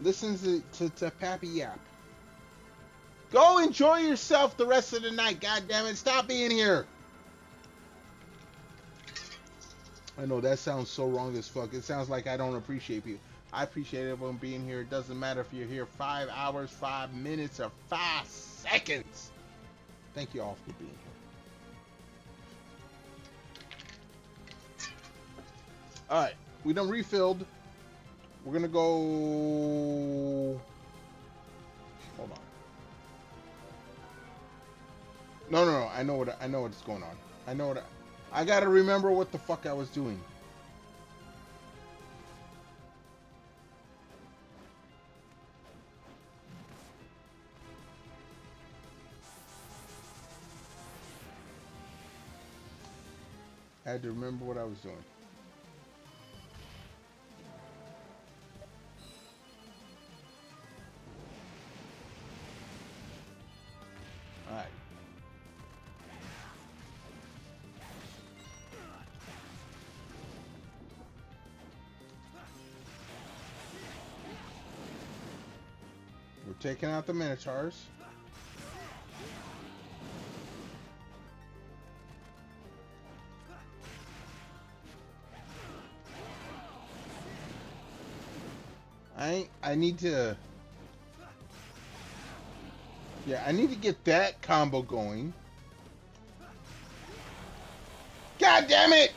listening to Pappy Yap. Go enjoy yourself the rest of the night. God damn it. Stop being here. I know that sounds so wrong as fuck. It sounds like I don't appreciate you. I appreciate everyone being here. It doesn't matter if you're here 5 hours, 5 minutes, or 5 seconds. Thank you all for being here. Alright, we done refilled. We're gonna go... Hold on. No. I know what's going on. I gotta remember what the fuck I was doing. I had to remember what I was doing. Alright. We're taking out the Minotaurs. I need to... Yeah, I need to get that combo going. God damn it!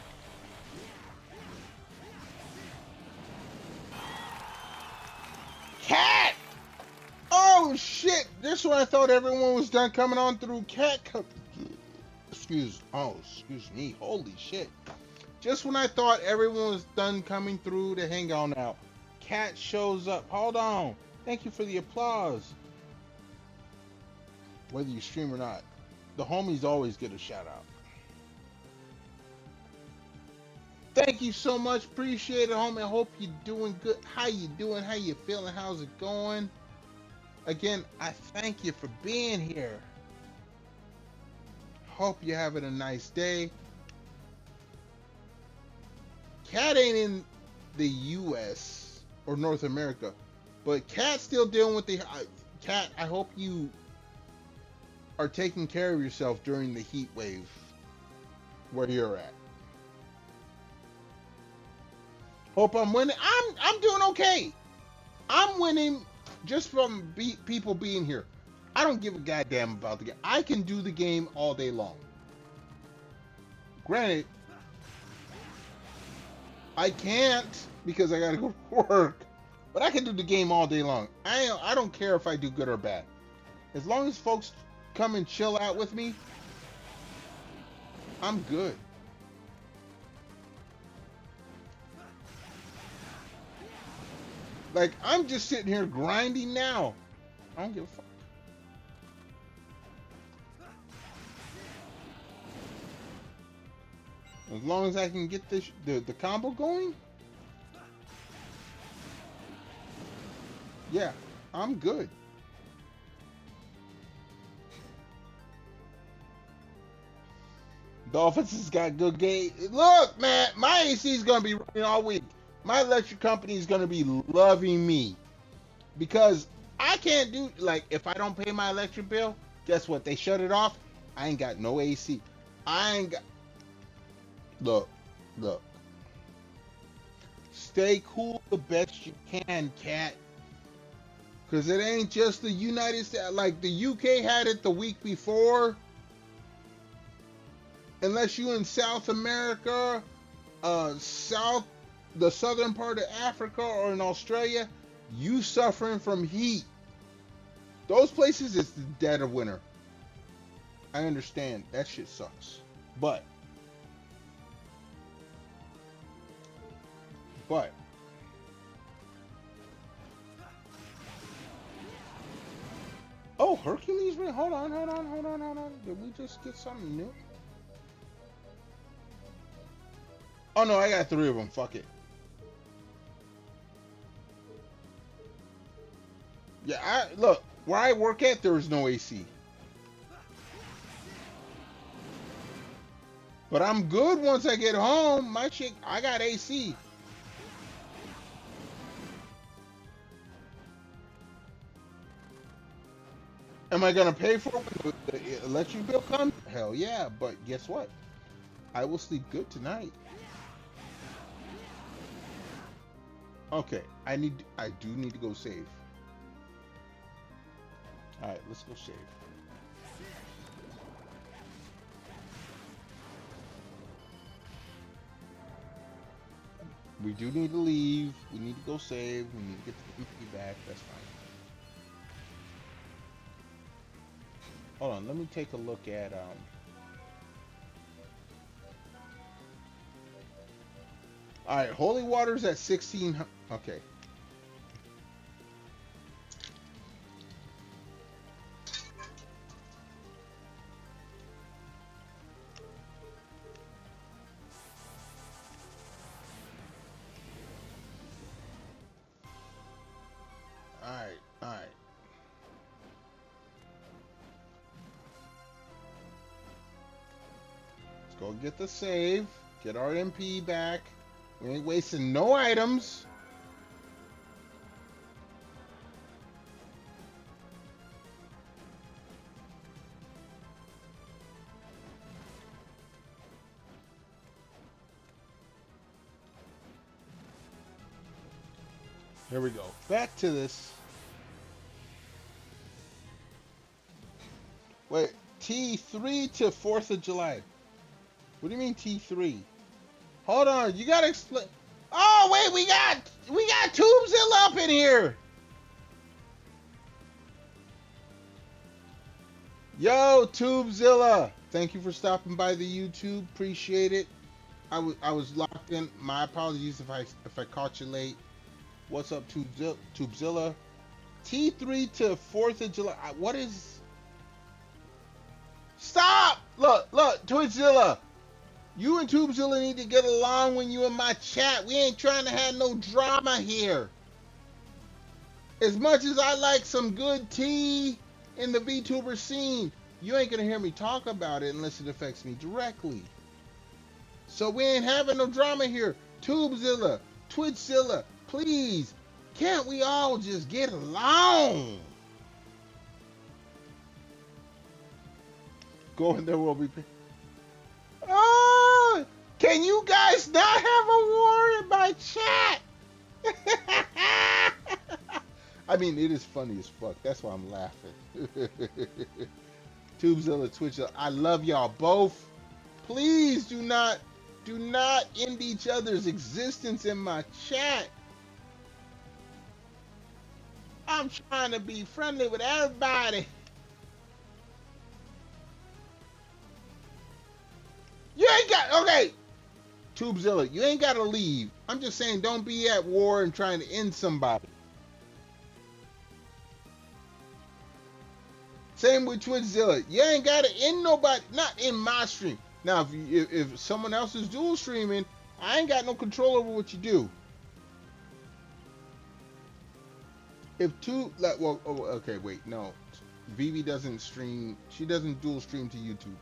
Cat! Oh shit! This one I thought everyone was done coming on through. Cat excuse me. Holy shit. Just when I thought everyone was done coming through to hang on out, Cat shows up. Hold on. Thank you for the applause. Whether you stream or not, the homies always get a shout out. Thank you so much. Appreciate it, homie. I hope you're doing good. How you doing? How you feeling? How's it going? Again, I thank you for being here. Hope you're having a nice day. Cat ain't in the U.S. or North America, but Cat's still dealing with the... Cat, I hope you are taking care of yourself during the heat wave where you're at. Hope I'm winning. I'm doing okay. I'm winning just from people being here. I don't give a goddamn about the game. I can do the game all day long. Granted, I can't because I gotta go to work, but I can do the game all day long. I don't care if I do good or bad. As long as folks come and chill out with me, I'm good. Like, I'm just sitting here grinding now. I don't give a fuck. As long as I can get this, the combo going, yeah, I'm good. Dolphins has got good game. Look, man, my AC is going to be running all week. My electric company is going to be loving me because I can't do, like, if I don't pay my electric bill, guess what? They shut it off. I ain't got no AC. I ain't got, look. Stay cool the best you can, Cat. Because it ain't just the United States. Like, the UK had it the week before. Unless you in South America, the southern part of Africa or in Australia, you suffering from heat. Those places, it's the dead of winter. I understand. That shit sucks. But oh, Hercules ring. Hold on. Did we just get something new? Oh no, I got 3 of them. Fuck it. Yeah, look, where I work at, there is no AC. But I'm good once I get home. My shit, I got AC. Am I gonna pay for it when the electric bill comes? Hell yeah, but guess what? I will sleep good tonight. Okay, I do need to go save. Alright, let's go save. We do need to leave. We need to go save. We need to get the MP back. That's fine. Hold on, let me take a look at Alright, holy water's at 1600. Okay. Alright. Let's go get the save. Get our MP back. We ain't wasting no items. Here we go. Back to this. Wait, T3 to 4th of July. What do you mean T3? Hold on, you gotta explain. Oh wait, we got Tubezilla up in here. Yo, Tubezilla. Thank you for stopping by the YouTube. Appreciate it. I was locked in. My apologies if I caught you late. What's up, Tubezilla? T3 to 4th of July. What is? Stop! Look, Twitchzilla. You and Tubezilla need to get along when you in my chat. We ain't trying to have no drama here. As much as I like some good tea in the VTuber scene, you ain't gonna hear me talk about it unless it affects me directly. So we ain't having no drama here. Tubezilla, Twitchzilla, please, can't we all just get along? Go in there, will be. Oh, can you guys not have a war in my chat? I mean, it is funny as fuck. That's why I'm laughing. Tubezilla, Twitchzilla, I love y'all both. Please do not end each other's existence in my chat. I'm trying to be friendly with everybody. You ain't got, okay, Tubezilla, you ain't got to leave. I'm just saying, don't be at war and trying to end somebody. Same with Twitchzilla. You ain't got to end nobody, not in my stream. Now, if someone else is dual streaming, I ain't got no control over what you do. Okay, wait, no. Vivi doesn't stream, she doesn't dual stream to YouTube.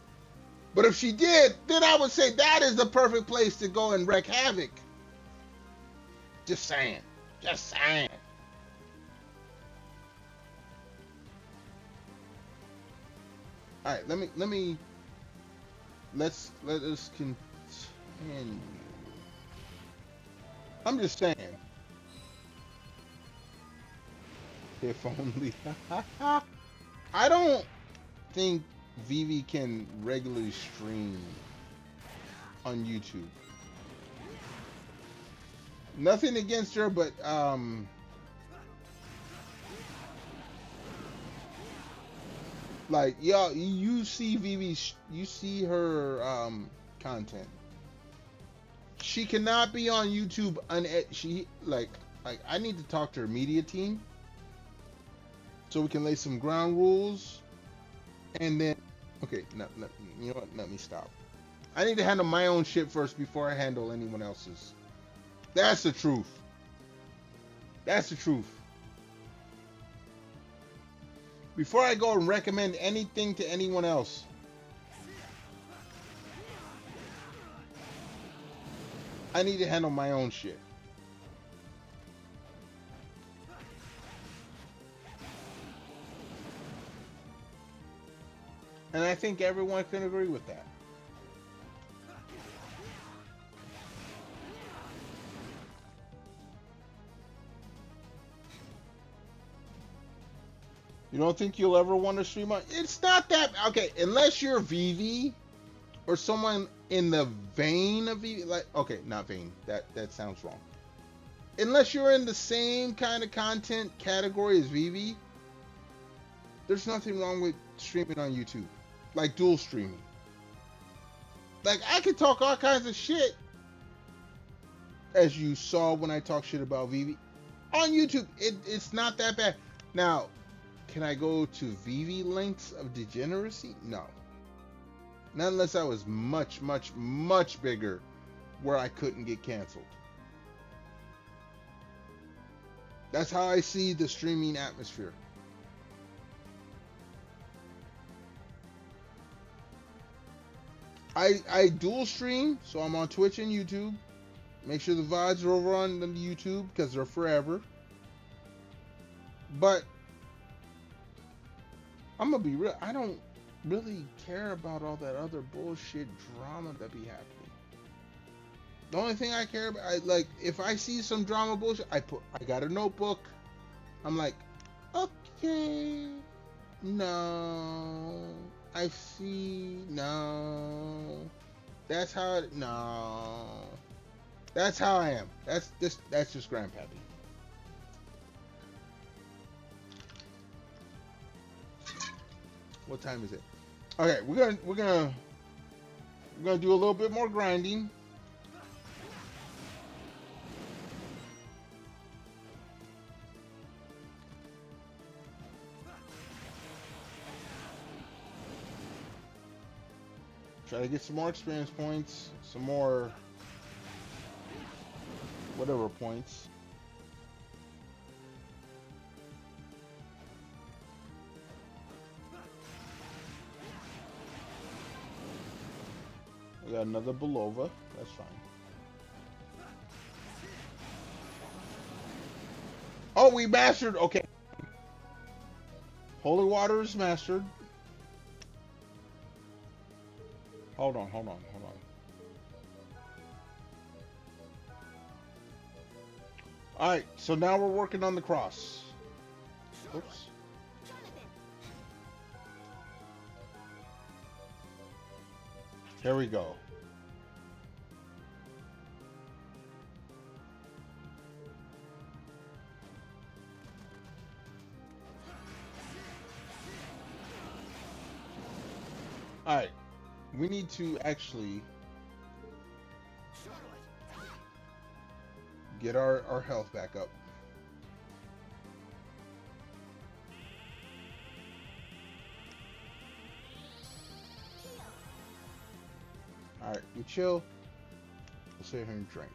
But if she did, then I would say that is the perfect place to go and wreak havoc. Just saying. Just saying. All right, let us continue. I'm just saying. If only. I don't think Vivi can regularly stream on YouTube. Nothing against her, but like, y'all, you see Vivi, you see her content. She cannot be on YouTube she like I need to talk to her media team so we can lay some ground rules, and then okay, no, you know what? Let me stop. I need to handle my own shit first before I handle anyone else's. That's the truth. That's the truth. Before I go and recommend anything to anyone else, I need to handle my own shit. And I think everyone can agree with that. You don't think you'll ever want to stream on? It's not that, okay, unless you're Vivi or someone in the vein of Vivi, like, okay, not vein, that sounds wrong. Unless you're in the same kind of content category as Vivi, there's nothing wrong with streaming on YouTube, like dual streaming. Like, I could talk all kinds of shit, as you saw when I talk shit about Vivi. On YouTube, it's not that bad. Now, can I go to Vivi lengths of degeneracy? No. Not unless I was much, much, much bigger where I couldn't get canceled. That's how I see the streaming atmosphere. I dual stream, so I'm on Twitch and YouTube. Make sure the VODs are over on the YouTube because they're forever. But I'm gonna be real, I don't really care about all that other bullshit drama that be happening. The only thing I care about, like, if I see some drama bullshit, I got a notebook. I'm like, okay, no, I see, no, that's how, no, that's how I am. That's just grandpappy. What time is it? Okay, we're gonna do a little bit more grinding. Try to get some more experience points, some more whatever points. We got another Belova. That's fine. Oh, we mastered. Okay. Holy water is mastered. Hold on. Alright, so now we're working on the cross. Oops. Here we go. Alright, we need to actually get our health back up. Alright, we chill. We'll sit here and drink.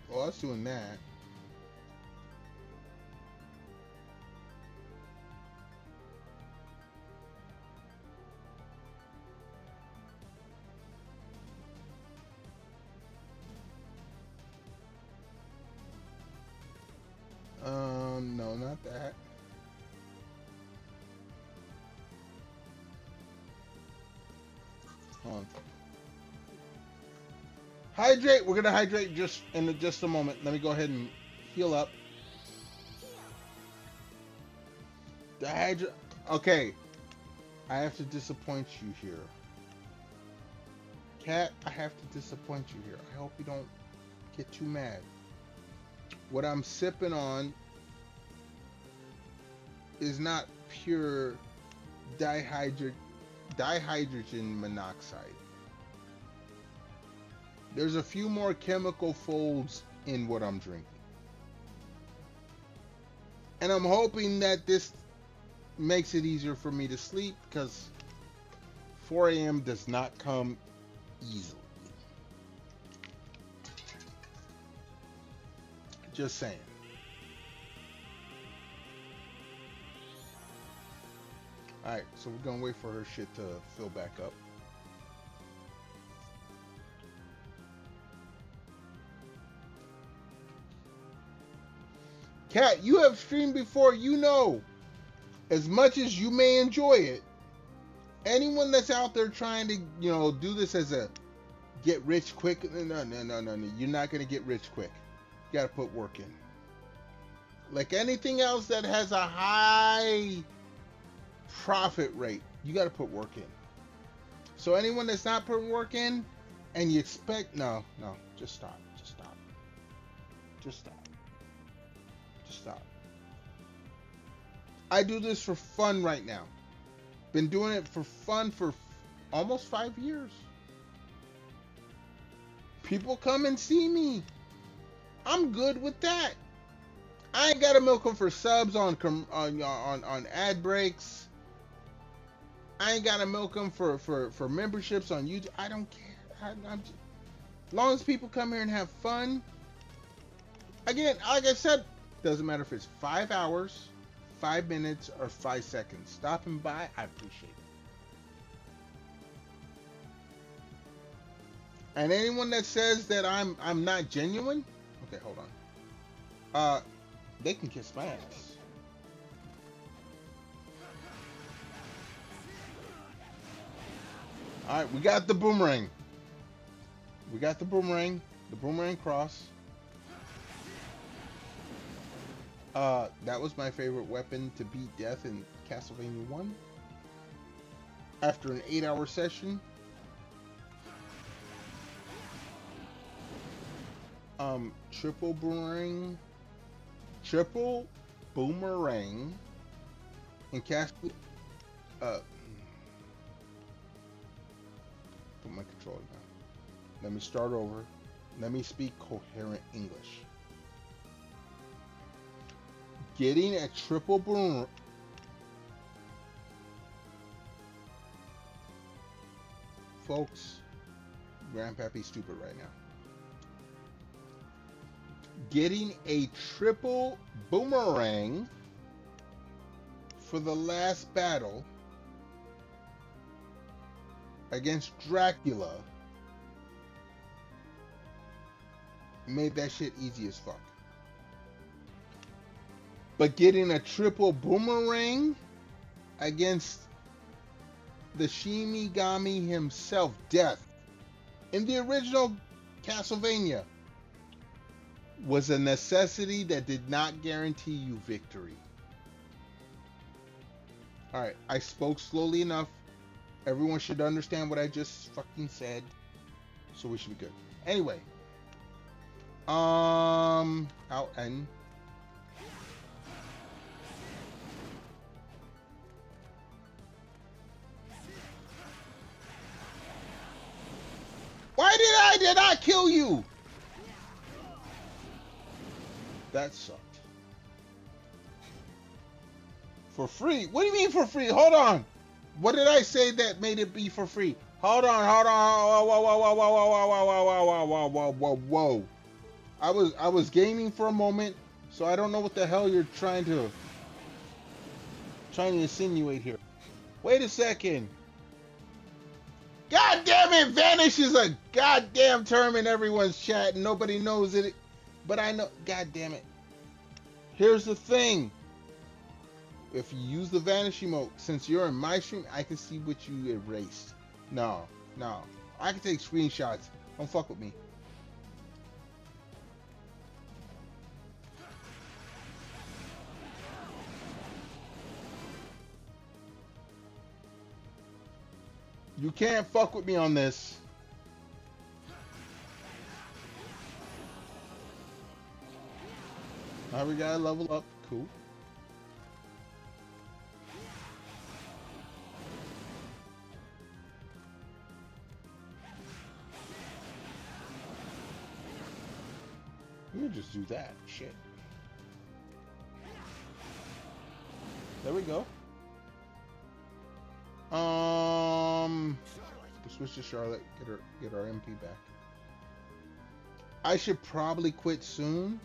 Well, I was doing that. No, not that. Hold on. Hydrate. We're gonna hydrate just in just a moment. Let me go ahead and heal up. Okay. I have to disappoint you here. Cat, I have to disappoint you here. I hope you don't get too mad. What I'm sipping on is not pure dihydrogen monoxide. There's a few more chemical folds in what I'm drinking. And I'm hoping that this makes it easier for me to sleep, because 4 a.m. does not come easily. Just saying. Alright, so we're gonna wait for her shit to fill back up. Kat, you have streamed before, you know. As much as you may enjoy it, anyone that's out there trying to, you know, do this as a get rich quick, no. You're not gonna get rich quick. You gotta put work in. Like anything else that has a high profit rate, you gotta put work in. So anyone that's not putting work in, and you expect, no, just stop. I do this for fun right now. Been doing it for fun for almost 5 years. People come and see me. I'm good with that. I ain't gotta milk them for subs on ad breaks. I ain't gotta milk them for memberships on YouTube. I don't care. As long as people come here and have fun. Again, like I said, doesn't matter if it's 5 hours, 5 minutes, or 5 seconds. Stopping by, I appreciate it. And anyone that says that I'm not genuine, okay, hold on. They can kiss my ass. All right, we got the boomerang. The boomerang cross. That was my favorite weapon to beat death in CastleVania 1. After an 8-hour session. Triple boomerang in Castle. Put my controller down. Let me start over. Let me speak coherent English. Getting a triple boomerang. Folks, Grandpappy's stupid right now. Getting a triple boomerang for the last battle against Dracula made that shit easy as fuck. But getting a triple boomerang against the Shinigami himself, Death, in the original CastleVania, was a necessity that did not guarantee you victory. Alright, I spoke slowly enough. Everyone should understand what I just fucking said. So we should be good. Anyway. Out and why did I kill you? That sucked. For free? What do you mean for free? Hold on. What did I say that made it be for free? Hold on. Whoa. I was gaming for a moment, so I don't know what the hell you're trying to insinuate here. Wait a second. God damn it, vanish is a goddamn term in everyone's chat and nobody knows it. But I know, god damn it. Here's the thing. If you use the vanish emote, since you're in my stream, I can see what you erased. No. I can take screenshots. Don't fuck with me. You can't fuck with me on this. Now we gotta level up. Cool. We could just do that. Shit. There we go. Switch to Charlotte. Get our MP back. I should probably quit soon.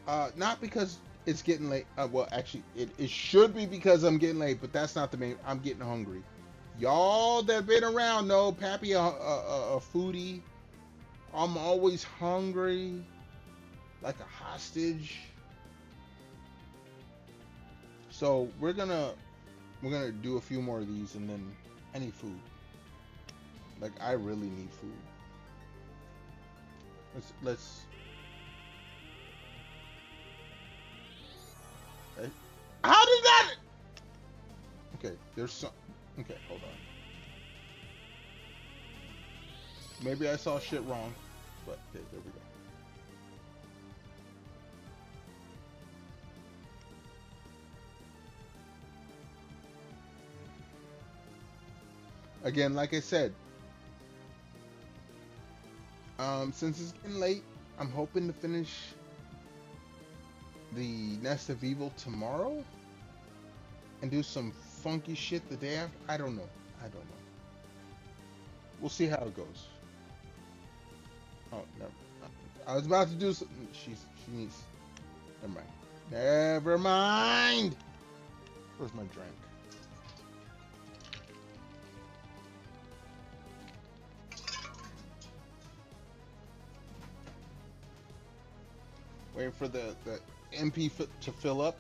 Not because it's getting late. Well, actually, it should be because I'm getting late, but that's not the main. I'm getting hungry. Y'all that been around know Pappy a foodie. I'm always hungry, like a hostage. So we're gonna do a few more of these, and then I need food. Like I really need food. Let's. Okay. How did that? Okay, there's some. Okay, hold on. Maybe I saw shit wrong, but okay, there we go. Again, like I said, since it's getting late, I'm hoping to finish the Nest of Evil tomorrow and do some funky shit the day after. I don't know. We'll see how it goes. Oh, never. I was about to do something. She needs. Never mind. Where's my drink? Waiting for the MP to fill up.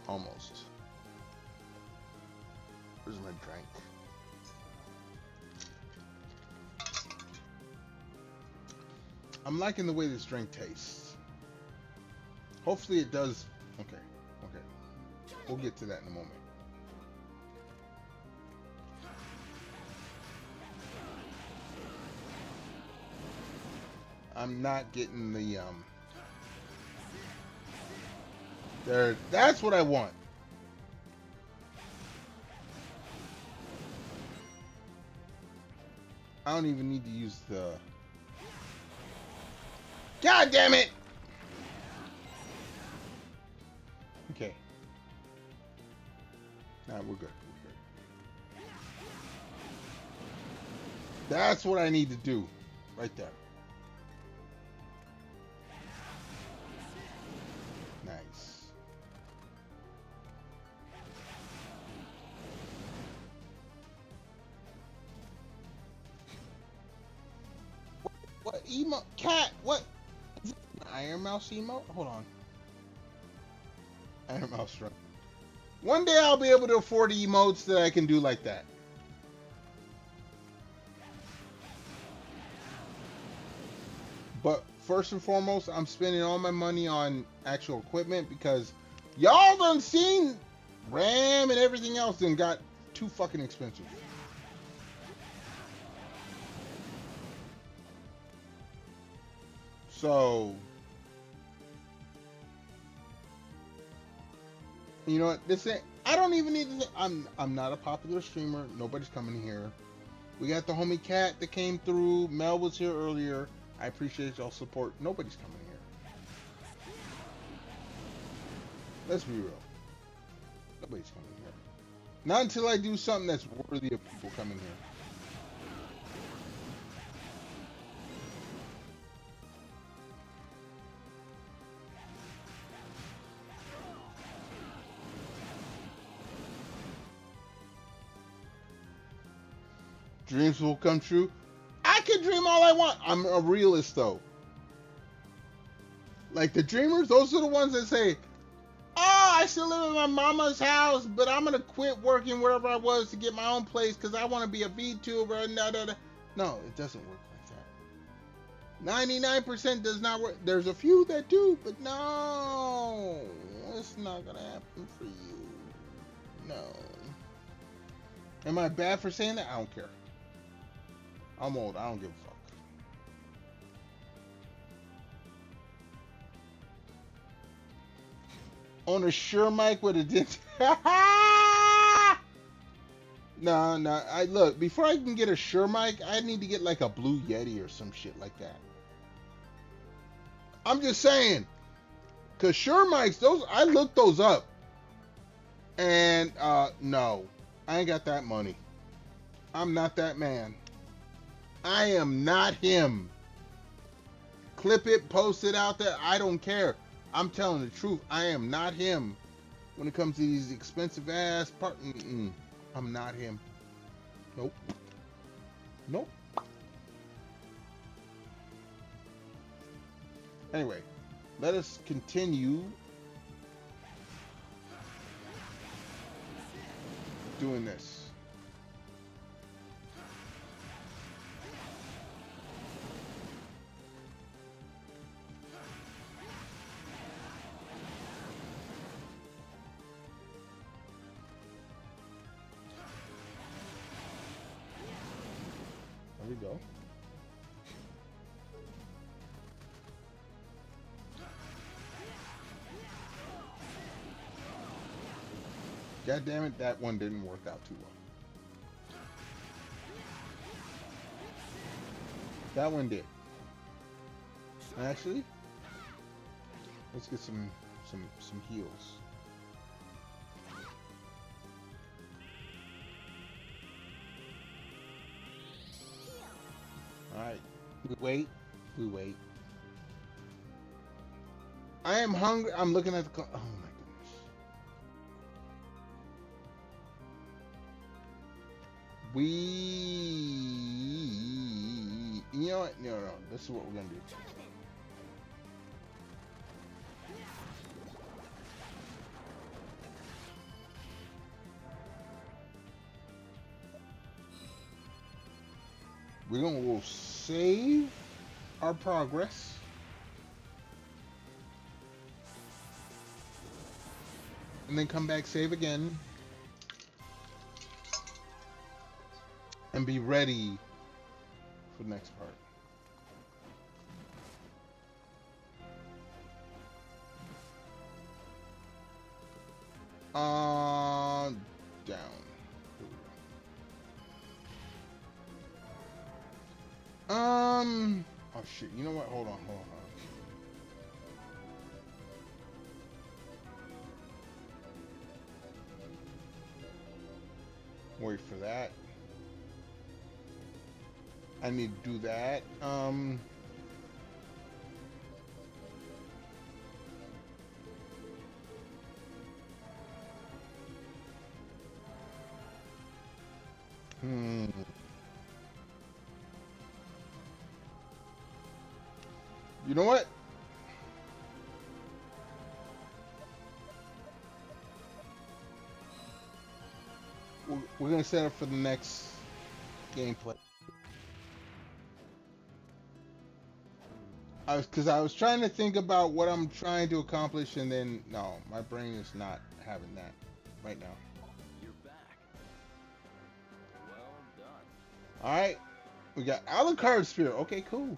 Almost. Where's my drink? I'm liking the way this drink tastes. Hopefully it does. Okay. We'll get to that in a moment. I'm not getting the There, that's what I want. I don't even need to use the... God damn it! Okay. Nah, we're good. We're good. That's what I need to do. Right there. Nice. What emote? Cat? What? Is it an Iron Mouse emote? Hold on. Iron Mouse run. One day I'll be able to afford emotes that I can do like that. But first and foremost, I'm spending all my money on actual equipment because y'all done seen RAM and everything else and got too fucking expensive. So, you know what? This ain't, I don't even need to. I'm not a popular streamer. Nobody's coming here. We got the homie Cat that came through. Mel was here earlier. I appreciate y'all support. Nobody's coming here. Let's be real. Nobody's coming here. Not until I do something that's worthy of people coming here. Dreams will come true. I can dream all I want. I'm a realist though. Like the dreamers, those are the ones that say, "Oh, I still live in my mama's house, but I'm gonna quit working wherever I was to get my own place because I want to be a VTuber." No, it doesn't work like that. 99% does not work. There's a few that do, but no, it's not gonna happen for you. No. Am I bad for saying that? I don't care. I'm old. I don't give a fuck. On a Shure mic with a dent. No. I look, before I can get a Shure mic, I need to get like a Blue Yeti or some shit like that. I'm just saying, cause Shure mics, those I looked those up, and no, I ain't got that money. I'm not that man. I am not him. Clip it, post it out there. I don't care. I'm telling the truth. I am not him. When it comes to these expensive ass part, I'm not him. Nope. Nope. Anyway, let us continue doing this. There we go. God damn it, that one didn't work out too well. That one did. Actually, let's get some heals. Alright, we wait. I am hungry. I'm looking at the clock. Oh my goodness. You know what? No. This is what we're gonna do. We'll save our progress. And then come back, save again. And be ready for the next part. Down. Oh shit. You know what? Hold on. Wait for that. I need to do that. You know what? We're gonna set up for the next gameplay. Because I was trying to think about what I'm trying to accomplish, and then no, my brain is not having that right now. You're back. Well done. All right, we got Alucard Spear. Okay, cool.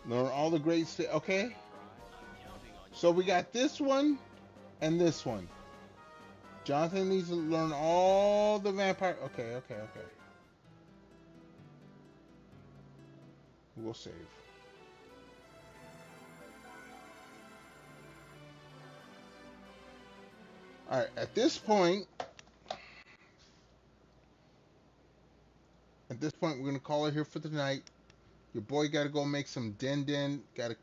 Learn all the great. Okay, I'm counting on you. so we got this one and this one. Jonathan needs to learn all the vampire. Okay. We'll save. All right, at this point, we're gonna call it here for the night. Your boy got to go make some den. Got to,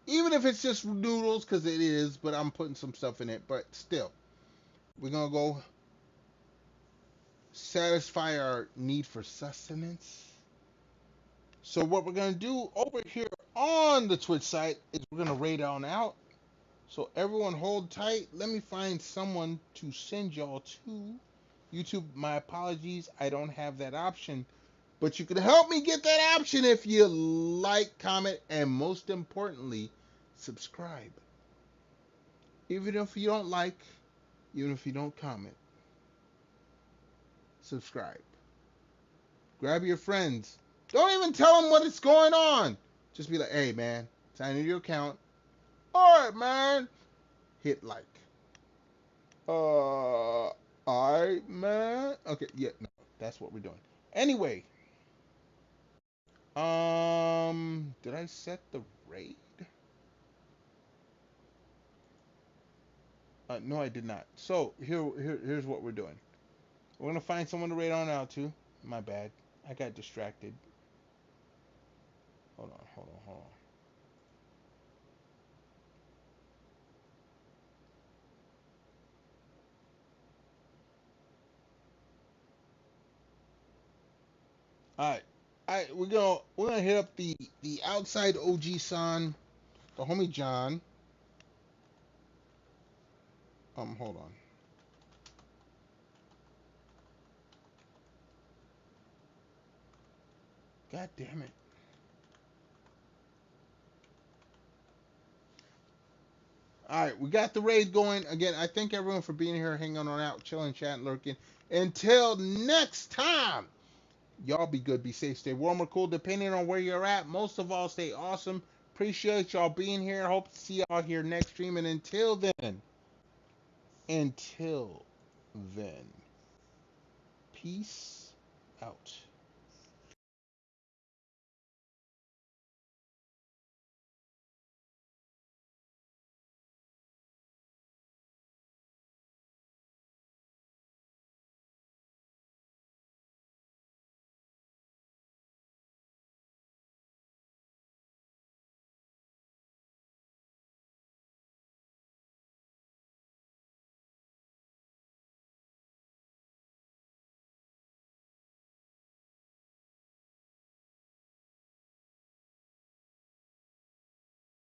even if it's just noodles, because it is, but I'm putting some stuff in it. But still, we're gonna go satisfy our need for sustenance. So what we're gonna do over here on the Twitch site is we're gonna raid on out. So everyone hold tight. Let me find someone to send y'all to. YouTube, my apologies, I don't have that option. But you can help me get that option if you like, comment, and most importantly, subscribe. Even if you don't like, even if you don't comment, subscribe. Grab your friends. Don't even tell them what is going on. Just be like, hey, man, sign into your account. All right, man. Hit like. All right, man. Okay, yeah, no, that's what we're doing. Anyway, did I set the raid? No, I did not. So here's what we're doing. We're gonna find someone to raid on out to. My bad. I got distracted. Hold on. Alright. Alright, we're gonna hit up the outside OG son, the homie John. Hold on. God damn it. Alright, we got the raid going. Again, I thank everyone for being here, hanging on out, chilling, chatting, lurking. Until next time, y'all be good, be safe, stay warm or cool, depending on where you're at. Most of all, stay awesome. Appreciate y'all being here. Hope to see y'all here next stream. And until then, peace out.